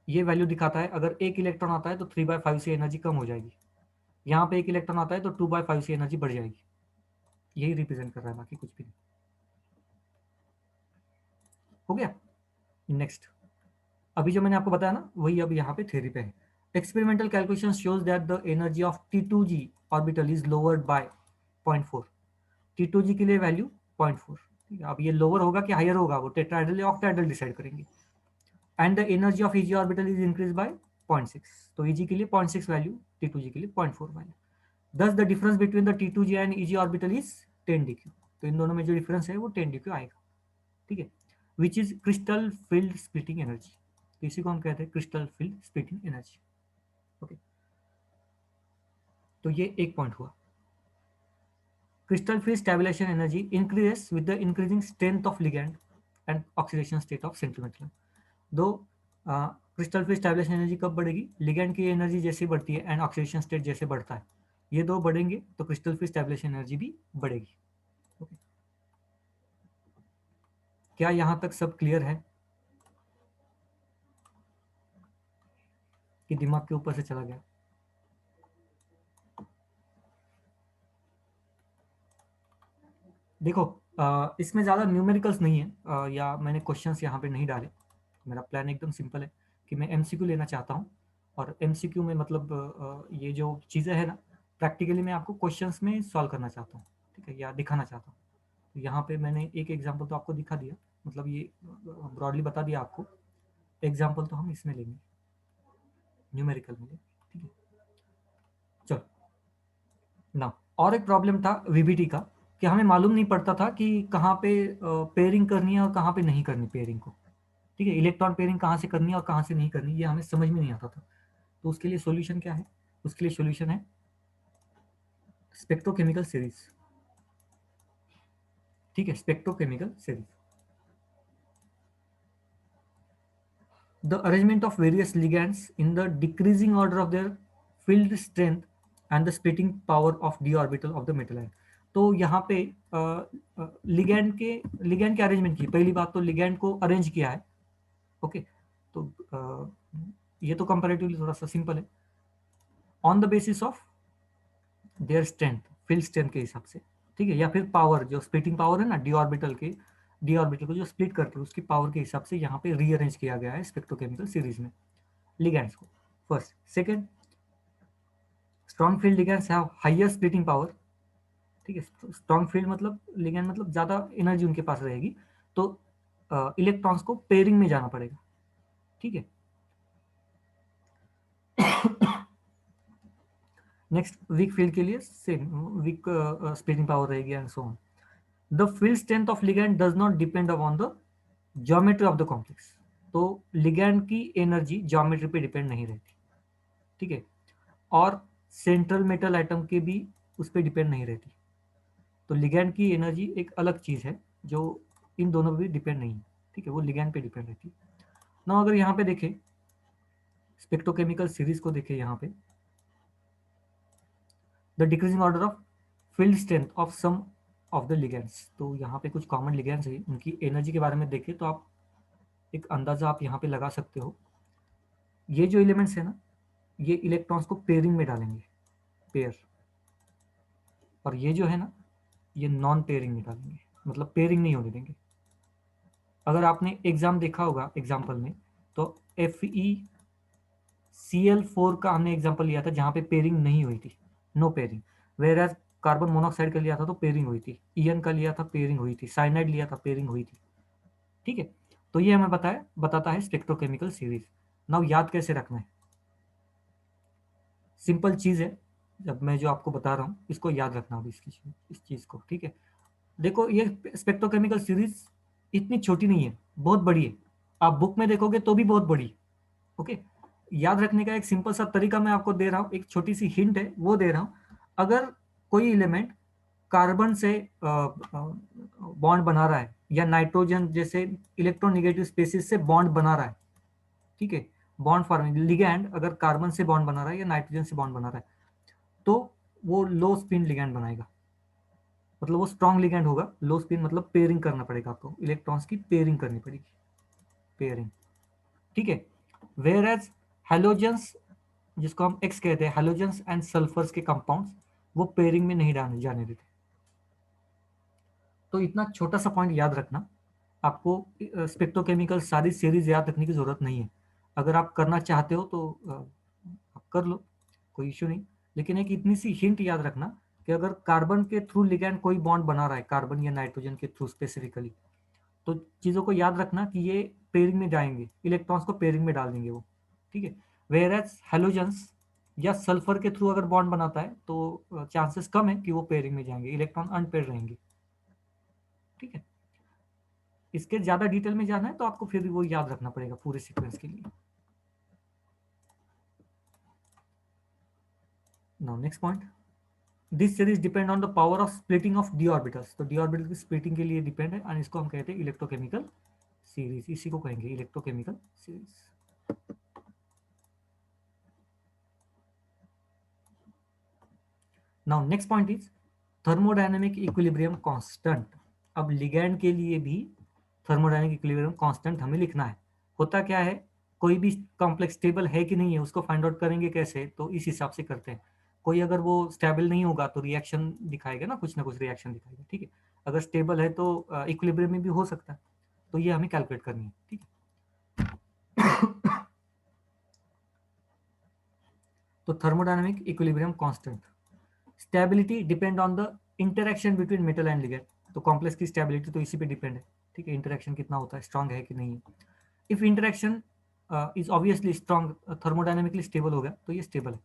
ये वैल्यू दिखाता है अगर एक इलेक्ट्रॉन आता है तो 3/5 से एनर्जी कम हो जाएगी, यहाँ पे एक इलेक्ट्रॉन आता है तो 2/5 से एनर्जी बढ़ जाएगी, यही रिप्रेजेंट कर रहा है, बाकी कुछ भी नहीं। हो गया। नेक्स्ट, अभी जो मैंने आपको बताया ना वही अब यहाँ पे थ्योरी पे है। Experimental calculation shows that the energy of T2g orbital is lowered by 0.4। T2g के लिए वैल्यू 0.4। ठीक है, अब ये लोअर होगा कि हायर होगा वो टेट्राहेड्रल या ऑक्टाहेड्रल डिसाइड करेंगे। And the energy of Eg orbital is increase by 0.6। तो Eg के लिए 0.6 वैल्यू, T2g के लिए 0.4 वैल्यू। दस the difference between the T2g and Eg orbital is 10 dq। तो इन दोनों में जो डिफरेंस है वो 10 dq आएगा। ठीक है, which is crystal field splitting energy. तो इसी को हम कहते हैं crystal field splitting energy. Okay, तो ये एक पॉइंट हुआ। Crystal field stabilization energy increases with the increasing strength of ligand and oxidation state of central metal. दो क्रिस्टल फील्ड स्टेबलाइजेशन एनर्जी कब बढ़ेगी? लिगैंड की एनर्जी जैसे बढ़ती है एंड ऑक्सीडेशन स्टेट जैसे बढ़ता है, ये दो बढ़ेंगे तो क्रिस्टल फील्ड स्टेबलाइजेशन एनर्जी भी बढ़ेगी। ओके, क्या यहां तक सब क्लियर है कि दिमाग के ऊपर से चला गया? देखो, इसमें ज़्यादा न्यूमेरिकल्स नहीं है, या मैंने क्वेश्चंस यहाँ पे नहीं डाले। मेरा प्लान एकदम सिंपल है कि मैं एमसीक्यू लेना चाहता हूँ, और एमसीक्यू में मतलब ये जो चीज़ें हैं ना, प्रैक्टिकली मैं आपको क्वेश्चंस में सॉल्व करना चाहता हूँ, ठीक है, या दिखाना चाहता हूँ। तो यहाँ पे मैंने एक एग्जाम्पल तो आपको दिखा दिया, मतलब ये ब्रॉडली बता दिया आपको। एग्जाम्पल तो हम इसमें लेंगे, न्यूमेरिकल में, ठीक है। चलो ना, और एक प्रॉब्लम था वीबीटी का कि हमें मालूम नहीं पड़ता था कि कहाँ पे पेयरिंग करनी है और कहाँ पे नहीं करनी पेयरिंग को। ठीक है, इलेक्ट्रॉन पेयरिंग कहाँ से करनी है और कहाँ से नहीं करनी, ये हमें समझ में नहीं आता था। तो उसके लिए सॉल्यूशन क्या है? उसके लिए सॉल्यूशन है स्पेक्ट्रोकेमिकल सीरीज। ठीक है, spectrochemical series. The arrangement of various ligands in the decreasing order of their field strength and the splitting power of d orbital of the metal ion। तो यहाँ पे लिगैंड के अरेंजमेंट की पहली बात तो लिगैंड को अरेंज किया है। ओके, तो ये तो कंपैरेटिवली थोड़ा सा सिंपल है, on the basis of their strength, field strength के हिसाब से। ठीक है, या फिर पावर, जो स्प्लिटिंग पावर है ना डी ऑर्बिटल को जो स्प्लिट करते हैं उसकी पावर के हिसाब से यहाँ पे रीअरेंज किया गया है स्पेक्ट्रोकेमिकल सीरीज में लिगैंड्स को। First, second, strong field ligands have higher splitting power. ठीक है, स्ट्रॉन्ग फील्ड मतलब लिगैंड मतलब ज्यादा एनर्जी उनके पास रहेगी, तो इलेक्ट्रॉन्स को पेयरिंग में जाना पड़ेगा। ठीक है, नेक्स्ट, वीक फील्ड के लिए सेम वीक स्प्लिटिंग पावर रहेगी and so on. The field strength of ligand does not depend upon the geometry of the complex. तो लिगैंड की एनर्जी ज्योमेट्री पे डिपेंड नहीं रहती। ठीक है, और सेंट्रल मेटल एटम के भी उस पर डिपेंड नहीं रहती। तो लिगैंड की एनर्जी एक अलग चीज है जो इन दोनों पे भी डिपेंड नहीं है। ठीक है, वो लिगैंड पे डिपेंड रहती है ना। अगर यहाँ पे देखें स्पेक्ट्रोकेमिकल सीरीज को देखें, यहाँ पे the decreasing order of field strength of some of the ligands. तो यहाँ पे कुछ कॉमन लिगैंड्स है, उनकी एनर्जी के बारे में देखें तो आप एक अंदाजा आप यहाँ पे लगा सकते हो। ये जो एलिमेंट्स है ना, ये इलेक्ट्रॉन्स को पेयरिंग में डालेंगे, पेयर, और ये जो है ना, ये नॉन पेयरिंग में डालेंगे, मतलब पेयरिंग नहीं होने देंगे। अगर आपने एग्जाम देखा होगा एग्जाम्पल में, तो FeCl4 का हमने एग्जाम्पल लिया था जहाँ पे पेयरिंग नहीं हुई थी, no pairing. Whereas carbon monoxide का लिया था तो पेयरिंग हुई थी, ईएन का लिया था पेयरिंग हुई थी, साइनाइड लिया था पेयरिंग हुई थी। ठीक है, तो ये हमें बताता है स्पेक्ट्रोकेमिकल सीरीज। नाउ याद कैसे रखना है? सिंपल चीज है, जब मैं जो आपको बता रहा हूँ इसको याद रखना अब इस चीज को। ठीक है, देखो ये स्पेक्ट्रोकेमिकल सीरीज इतनी छोटी नहीं है, बहुत बड़ी है। आप बुक में देखोगे तो भी बहुत बड़ी। ओके, याद रखने का एक सिंपल सा तरीका मैं आपको दे रहा हूँ, एक छोटी सी हिंट है वो दे रहा हूँ। अगर कोई एलिमेंट कार्बन से बॉन्ड बना रहा है या नाइट्रोजन जैसे इलेक्ट्रोनेगेटिव स्पेसिस से बॉन्ड बना रहा है, ठीक है, बॉन्ड फॉर्मिंग लिगैंड अगर कार्बन से बॉन्ड बना रहा है या नाइट्रोजन से बॉन्ड बना रहा है, तो वो लो स्पिन लिगैंड बनाएगा, मतलब वो स्ट्रॉन्ग लिगैंड होगा। लो स्पिन मतलब पेयरिंग करना पड़ेगा आपको, इलेक्ट्रॉन्स की पेयरिंग करनी पड़ेगी, पेयरिंग। ठीक है, वेयर एज हैलोजेंस, जिसको हम एक्स कहते हैं, हैलोजेंस एंड सल्फर्स के कंपाउंड्स, वो पेयरिंग में नहीं जाने देते। तो इतना छोटा सा पॉइंट याद रखना। आपको स्पेक्ट्रोकेमिकल सारी सीरीज याद रखने की जरूरत नहीं है। अगर आप करना चाहते हो तो आप कर लो, कोई इश्यू नहीं। लेकिन एक इतनी सी हिंट याद रखना कि अगर कार्बन के थ्रू लिगैंड कोई बॉन्ड बना रहा है, कार्बन या नाइट्रोजन के थ्रू स्पेसिफिकली, तो चीज़ों को याद रखना कि ये पेयरिंग में जाएंगे, इलेक्ट्रॉन्स को पेयरिंग में डाल देंगे वो, ठीक है। वेयर एज हेलोजेंस या सल्फर के थ्रू अगर बॉन्ड बनाता है तो चांसेस कम है कि वो पेयरिंग में जाएंगे, इलेक्ट्रॉन अनपेयर्ड रहेंगे, ठीक है। इसके ज़्यादा डिटेल में जाना है तो आपको फिर वो याद रखना पड़ेगा पूरे सीक्वेंस के लिए। Now next point, this series depend on the power of splitting of D orbitals. तो डी ऑर्बिटल की स्प्लिटिंग के लिए डिपेंड है, और इसको हम कहते हैं इलेक्ट्रोकेमिकल सीरीज, इसी को कहेंगे electrochemical series. Now next point is thermodynamic equilibrium constant. अब लिगैंड के लिए भी थर्मोडायनेमिक इक्विलिब्रियम कांस्टेंट हमें लिखना है। होता क्या है, कोई भी कॉम्प्लेक्स स्टेबल है कि नहीं है उसको फाइंड आउट करेंगे कैसे, तो इस हिसाब से करते हैं। कोई अगर वो स्टेबल नहीं होगा तो रिएक्शन दिखाएगा ना कुछ रिएक्शन दिखाएगा, ठीक है। अगर स्टेबल है तो इक्विलिब्रियम में भी हो सकता है, तो ये हमें कैलकुलेट करनी है, ठीक है। तो thermodynamic equilibrium constant, stability depend on the interaction between metal and ligand. तो कॉम्प्लेक्स की स्टेबिलिटी तो इसी पे डिपेंड है, ठीक है, इंटरेक्शन कितना होता है, स्ट्रांग है कि नहीं है। If interaction is obviously strong, thermodynamically stable हो गया तो ये स्टेबल है,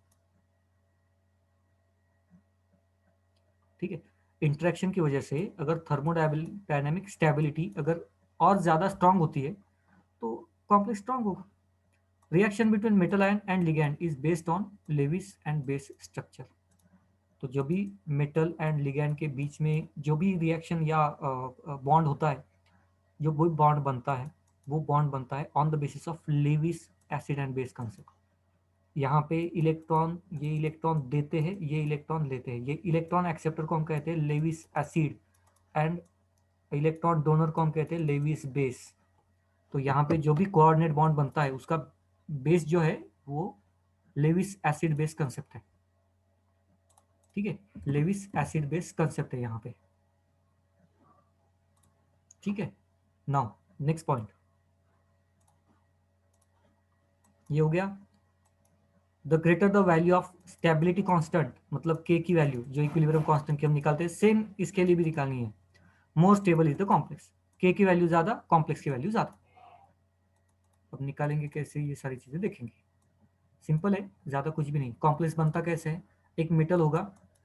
ठीक है। इंटरेक्शन की वजह से अगर थर्मोडायनेमिक स्टेबिलिटी अगर और ज्यादा स्ट्रांग होती है तो कॉम्प्लेक्स स्ट्रांग होगा। Reaction between metal ion and ligand is based on Lewis and base structure. तो जो भी मेटल एंड लिगैंड के बीच में जो भी रिएक्शन या बॉन्ड होता है, जो वो बॉन्ड बनता है, वो बॉन्ड बनता है on the basis of Lewis acid and base concept. यहाँ पे इलेक्ट्रॉन, ये इलेक्ट्रॉन देते हैं, ये इलेक्ट्रॉन लेते हैं, ये इलेक्ट्रॉन एक्सेप्टर को हम कहते हैं Lewis acid, and electron donor को हम कहते हैं लेविस बेस। तो यहाँ पे जो भी कोऑर्डिनेट बॉन्ड बनता है उसका बेस जो है वो लेविस एसिड बेस कंसेप्ट है, ठीक है। लेविस एसिड बेस कंसेप्ट है यहाँ पे, ठीक है। नाउ नेक्स्ट पॉइंट, ये हो गया the greater the value of stability constant, मतलब के की वैल्यू जो इक्विलिब्रियम कांस्टेंट की हम निकालते हैं, सेम इसके लिए भी निकालनी है। More stable is the complex, के की वैल्यू ज्यादा, कॉम्प्लेक्स की वैल्यू ज्यादा। अब निकालेंगे कैसे, ये सारी चीजें देखेंगे। सिंपल है, ज्यादा कुछ भी नहीं। कॉम्प्लेक्स बनता कैसे है, एक मेटल होगा,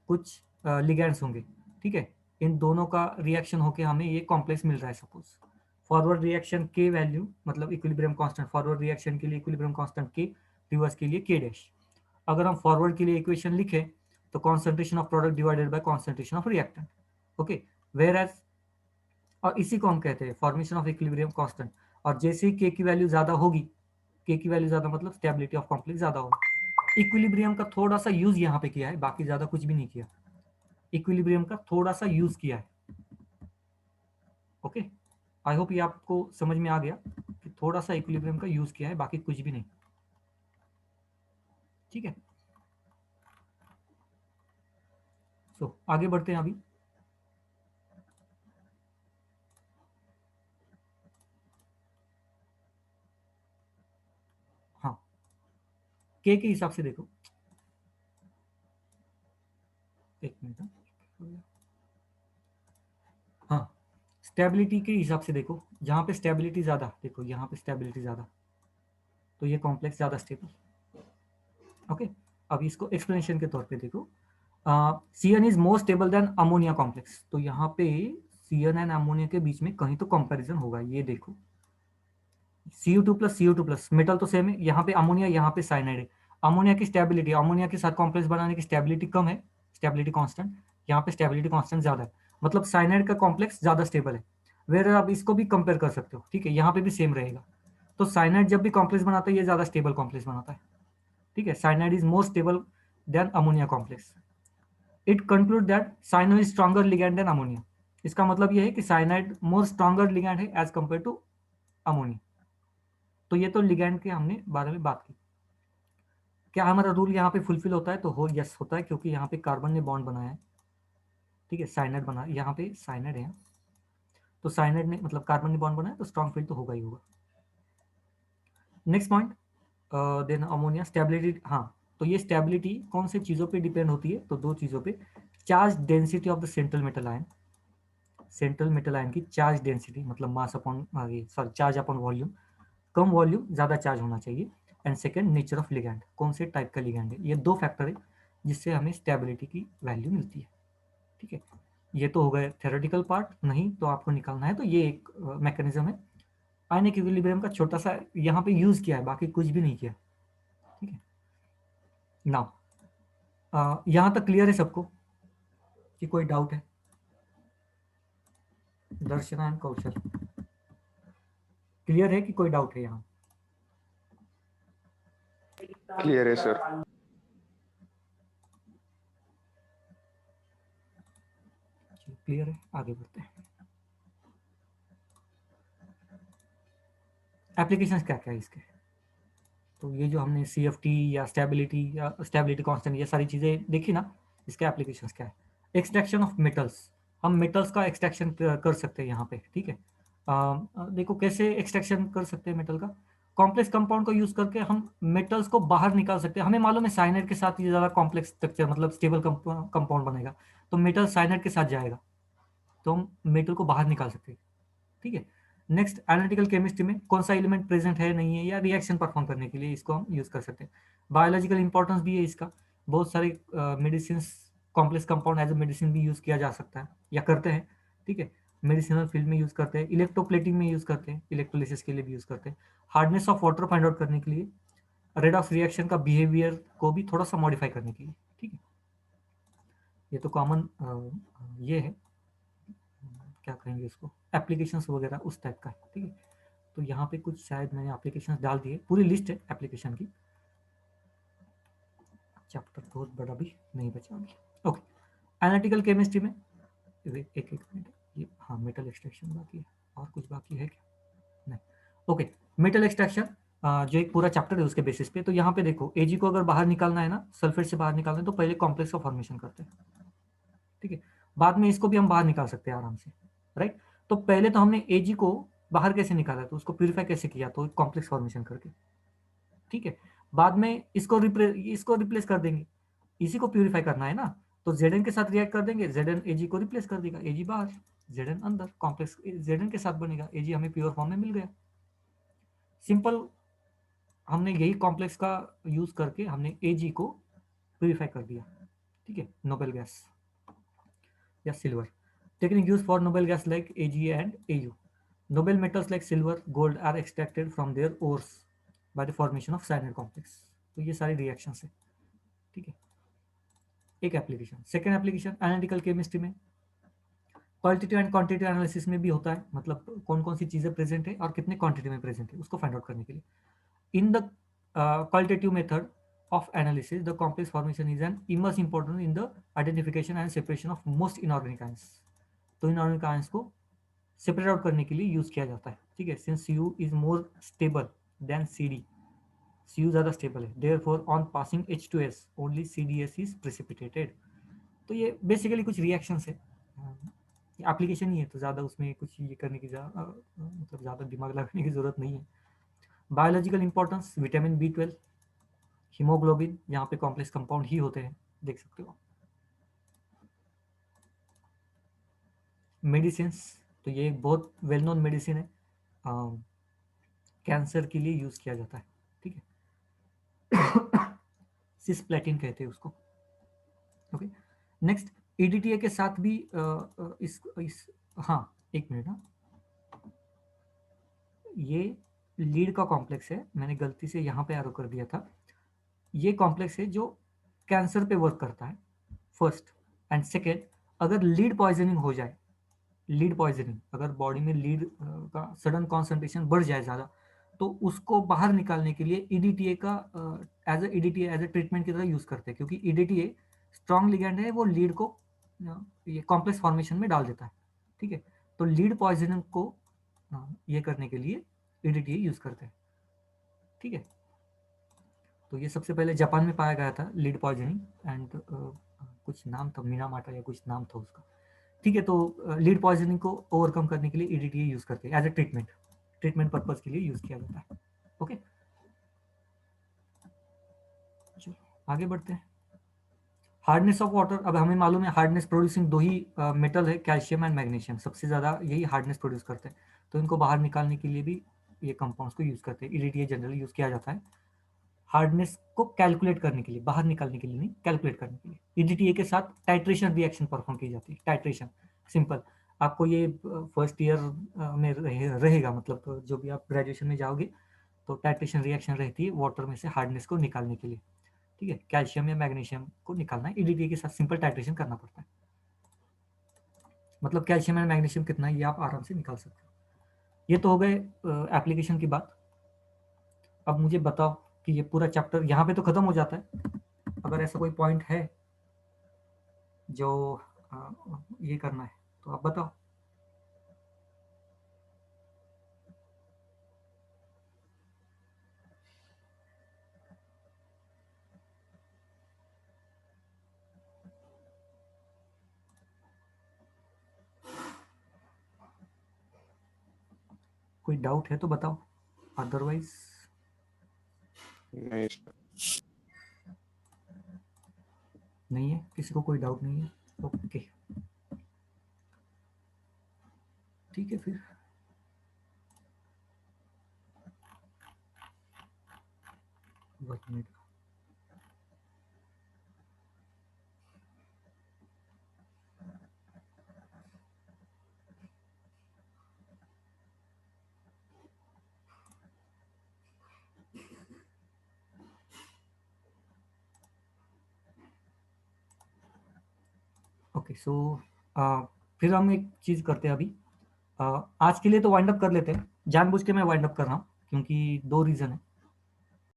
कुछ लिगैंड्स होंगे, ठीक है। इन दोनों का रिएक्शन होके हमें ये कॉम्प्लेक्स मिल रहा है। सपोज फॉरवर्ड रिएक्शन के वैल्यू मतलब इक्विलिब्रियम कांस्टेंट, फॉरवर्ड रिएक्शन के लिए इक्विलिब्रियम कांस्टेंट के, रिवर्स के लिए के डैश। अगर हम फॉरवर्ड के लिए इक्वेशन लिखें तो concentration of product divided by concentration of reactant, okay. Whereas, और इसी को हम कहते हैं फॉर्मेशन ऑफ इक्विलिब्रियम कांस्टेंट। और जैसे ही के की वैल्यू ज्यादा होगी, के की वैल्यू ज्यादा मतलब स्टेबिलिटी ऑफ कॉम्प्लेक्स ज्यादा होगी। इक्विलिब्रियम का थोड़ा सा यूज यहाँ पे किया है, बाकी ज्यादा कुछ भी नहीं किया। इक्विलिब्रियम का थोड़ा सा यूज किया है, ओके। आई होप ये आपको समझ में आ गया कि थोड़ा सा इक्विलिब्रियम का यूज किया है, बाकी कुछ भी नहीं, ठीक है। सो आगे बढ़ते हैं अभी। हाँ, के हिसाब से देखो, एक मिनट, हाँ, स्टेबिलिटी के हिसाब से देखो, जहाँ पे स्टेबिलिटी ज्यादा, देखो यहाँ पे स्टेबिलिटी ज्यादा, तो ये कॉम्प्लेक्स ज्यादा स्टेबल, ओके। अब इसको एक्सप्लेनेशन के तौर पे देखो, CN is more stable than ammonia complex. तो यहाँ पे सीएन एंड अमोनिया के बीच में कहीं तो कंपैरिजन होगा, ये देखो Cu2 + मेटल तो सेम है, यहाँ पे अमोनिया, यहाँ पे साइनाइड है। अमोनिया की स्टेबिलिटी, अमोनिया के साथ कॉम्प्लेक्स बनाने की स्टेबिलिटी कम है, स्टेबिलिटी कांस्टेंट, यहाँ पे स्टेबिलिटी कांस्टेंट ज्यादा है, मतलब साइनाइड का कॉम्प्लेक्स ज्यादा स्टेबल है। वेर आप इसको भी कंपेयर कर सकते हो, ठीक है, यहाँ पे भी सेम रहेगा। तो साइनाइड जब भी कॉम्प्लेक्स बनाता है ये ज्यादा स्टेबल कॉम्प्लेक्स बनाता है, ठीक है। Cyanide is more stable than ammonia complex. It conclude that cyano is stronger ligand than ammonia. इसका मतलब ये है कि साइनाइड मोर स्ट्रॉन्गर लिगैंड है एज कंपेयर टू अमोनिया। तो ये तो लिगैंड के हमने बारे में बात की। क्या हमारा रूल यहाँ पे फुलफिल होता है, तो हो, यस होता है, क्योंकि यहाँ पे कार्बन ने बॉन्ड बनाया है, ठीक है, साइनाइड बना, यहाँ पे साइनाइड है। तो साइनाइड ने मतलब कार्बन ने बॉन्ड बनाया तो स्ट्रॉन्ग फील्ड तो होगा ही होगा। Next point, then ammonia stability. हाँ, तो ये स्टेबिलिटी कौन सी चीज़ों पे डिपेंड होती है? तो दो चीज़ों पे, charge density of the central metal ion, central metal ion की चार्ज डेंसिटी मतलब mass upon sorry charge upon volume, कम वॉल्यूम ज़्यादा चार्ज होना चाहिए, and second nature of ligand, कौन से टाइप का लिगैंड है। ये दो फैक्टर है जिससे हमें स्टेबिलिटी की वैल्यू मिलती है। ठीक है, ये तो हो गए थ्योरेटिकल पार्ट, नहीं तो आपको निकालना है तो ये एक मैकेनिज्म है। आयनिक इक्विलिब्रियम का छोटा सा यहाँ पे यूज किया है, बाकी कुछ भी नहीं किया। ठीक है, नाउ यहाँ तक क्लियर है सबको कि कोई डाउट है? दर्शना एंड कौशल, क्लियर है कि कोई डाउट है यहाँ? क्लियर है सर। क्लियर है, आगे बढ़ते हैं। एप्लीकेशंस क्या क्या है इसके? तो ये जो हमने CFT या स्टेबिलिटी कांस्टेंट ये सारी चीज़ें देखी ना, इसके एप्लीकेशंस क्या है? एक्सट्रैक्शन ऑफ मेटल्स, हम मेटल्स का एक्सट्रैक्शन कर सकते हैं यहाँ पे। ठीक है, देखो कैसे एक्सट्रैक्शन कर सकते हैं मेटल का। कॉम्प्लेक्स कंपाउंड को यूज करके हम मेटल्स को बाहर निकाल सकते हैं। हमें मालूम है साइनाइड के साथ ये ज़्यादा कॉम्प्लेक्स स्ट्रक्चर मतलब स्टेबल कंपाउंड बनेगा, तो मेटल साइनाइड के साथ जाएगा तो हम मेटल को बाहर निकाल सकते हैं। ठीक है, नेक्स्ट एनालिटिकल केमिस्ट्री में कौन सा एलिमेंट प्रेजेंट है नहीं है या रिएक्शन परफॉर्म करने के लिए इसको हम यूज कर सकते हैं। बायोलॉजिकल इंपॉर्टेंस भी है इसका, बहुत सारे medicine complex compound as a medicine भी यूज किया जा सकता है या करते हैं। ठीक है, मेडिसिनल फील्ड में यूज करते हैं, इलेक्ट्रोप्लेटिंग में यूज करते हैं, इलेक्ट्रोलिसिस के लिए भी यूज करते हैं, hardness of water find out करने के लिए, रेडॉक्स रिएक्शन का बिहेवियर को भी थोड़ा सा मॉडिफाई करने के लिए। ठीक है, ये तो कॉमन ये है, क्या कहेंगे इसको, एप्लीकेशंस वगैरह उस टाइप का है। ठीक है, तो यहाँ पे कुछ शायद मैंने एप्लीकेशंस डाल दिए, पूरी लिस्ट है एप्लीकेशन की, चैप्टर बहुत बड़ा भी नहीं बचा अभी। ओके, एनालिटिकल केमिस्ट्री में एक मिनट, ये हाँ मेटल एक्सट्रैक्शन बाकी है, और कुछ बाकी है क्या? नहीं। ओके, मेटल एक्सट्रैक्शन जो एक पूरा चैप्टर है उसके बेसिस पे। तो यहाँ पे देखो Ag को अगर बाहर निकालना है ना, सल्फेट से बाहर निकालना है तो पहले कॉम्प्लेक्स का फॉर्मेशन करते हैं। ठीक है, बाद में इसको भी हम बाहर निकाल सकते हैं आराम से, राइट। तो पहले तो हमने Ag को बाहर कैसे निकाला, तो उसको प्यूरिफाई कैसे किया, तो कॉम्प्लेक्स फॉर्मेशन करके। ठीक है, बाद में इसको रिप्लेस कर देंगे, इसी को प्यूरिफाई करना है ना, तो Zn के साथ रिएक्ट कर देंगे, Zn Ag को रिप्लेस कर देगा, Ag बाहर Zn अंदर, कॉम्प्लेक्स Zn के साथ बनेगा, Ag हमें प्योर फॉर्म में मिल गया। सिंपल, हमने यही कॉम्प्लेक्स का यूज करके हमने Ag को प्यूरिफाई कर दिया। ठीक है, नोबल गैस या silver, technique use for noble gas like Ag and Au। Noble metals like silver, gold are extracted from their ores by the formation of cyanide complex। तो ये सारी रिएक्शंस है। ठीक है, एक application. Second application analytical chemistry में qualitative and quantitative analysis में भी होता है, मतलब कौन कौन सी चीज़ें प्रेजेंट है और कितने क्वांटिटी में प्रेजेंट है उसको फाइंड आउट करने के लिए। In the qualitative method of analysis, the complex formation is an immense important in the identification and separation of most inorganic ions। तो inorganic ions को सेपरेट आउट करने के लिए यूज किया जाता है। ठीक है, since Cu is more stable then Cd, Cu ज़्यादा स्टेबल है, therefore on passing H2S only CdS is precipitated. तो ये बेसिकली कुछ रिएक्शंस है, एप्लीकेशन ही है, तो ज़्यादा उसमें कुछ ये करने की मतलब ज़्यादा दिमाग लगाने की ज़रूरत नहीं है। Biological importance, vitamin B12, haemoglobin, यहाँ पे कॉम्प्लेक्स कंपाउंड ही होते हैं, देख सकते हो। मेडिसिन, तो ये एक बहुत वेल नोन मेडिसिन है, कैंसर के लिए यूज किया जाता है। ठीक है, सिस्प्लेटिन कहते हैं उसको। ओके, नेक्स्ट EDTA के साथ भी इस हाँ एक मिनट, हाँ ये लीड का कॉम्प्लेक्स है, मैंने गलती से यहाँ पे एरो कर दिया था। ये कॉम्प्लेक्स है जो कैंसर पे वर्क करता है, फर्स्ट। एंड सेकेंड, अगर लीड पॉइजनिंग हो जाए, लीड पॉइजनिंग अगर बॉडी में लीड का सडन कॉन्सेंट्रेशन बढ़ जाए ज़्यादा, तो उसको बाहर निकालने के लिए EDTA का एज ए ट्रीटमेंट की तरह यूज़ करते हैं, क्योंकि EDTA स्ट्रॉन्ग लिगैंड है, वो लीड को ये कॉम्प्लेक्स फॉर्मेशन में डाल देता है। ठीक है, तो लीड पॉइजनिंग को ये करने के लिए EDTA यूज़ करते हैं। ठीक है, तो ये सबसे पहले जापान में पाया गया था लीड पॉइजनिंग, एंड कुछ नाम था, मीनामाटा या कुछ नाम था उसका। ठीक है, तो लीड पॉइजनिंग को ओवरकम करने के लिए ईडीटीए यूज करते हैं एज ए ट्रीटमेंट पर्पज के लिए यूज किया जाता है। ओके, चलो आगे बढ़ते हैं। हार्डनेस ऑफ वाटर, अब हमें मालूम है हार्डनेस प्रोड्यूसिंग दो ही मेटल है, कैल्शियम एंड मैग्नीशियम, सबसे ज़्यादा यही हार्डनेस प्रोड्यूस करते हैं, तो इनको बाहर निकालने के लिए भी ये कंपाउंड्स को यूज़ करते हैं। ईडीटीए जनरली यूज़ किया जाता है हार्डनेस को कैलकुलेट करने के लिए, बाहर निकालने के लिए नहीं, कैलकुलेट करने के लिए। ईडीटीए के साथ टाइट्रेशन रिएक्शन परफॉर्म की जाती है। टाइट्रेशन सिंपल, आपको ये फर्स्ट ईयर में रहेगा, मतलब जो भी आप ग्रेजुएशन में जाओगे तो टाइट्रेशन रिएक्शन रहती है वाटर में से हार्डनेस को निकालने के लिए। ठीक है, कैल्शियम या मैग्नीशियम को निकालना है, ईडीटीए के साथ सिंपल टाइट्रेशन करना पड़ता है। मतलब कैल्शियम एंड मैग्नीशियम कितना है ये आप आराम से निकाल सकते हो। ये तो हो गए एप्लीकेशन की बात। अब मुझे बताओ कि ये पूरा चैप्टर यहाँ पे तो खत्म हो जाता है, अगर ऐसा कोई पॉइंट है जो ये करना है तो आप बताओ। कोई डाउट है तो बताओ, अदरवाइज नहीं सर। नहीं है, किसी को कोई डाउट नहीं है। ओके ठीक है, फिर एक मिनट। ओके सो फिर हम एक चीज़ करते हैं अभी। आज के लिए तो वाइंड अप कर लेते हैं, जानबूझ के मैं वाइंड अप कर रहा हूँ क्योंकि दो रीज़न है।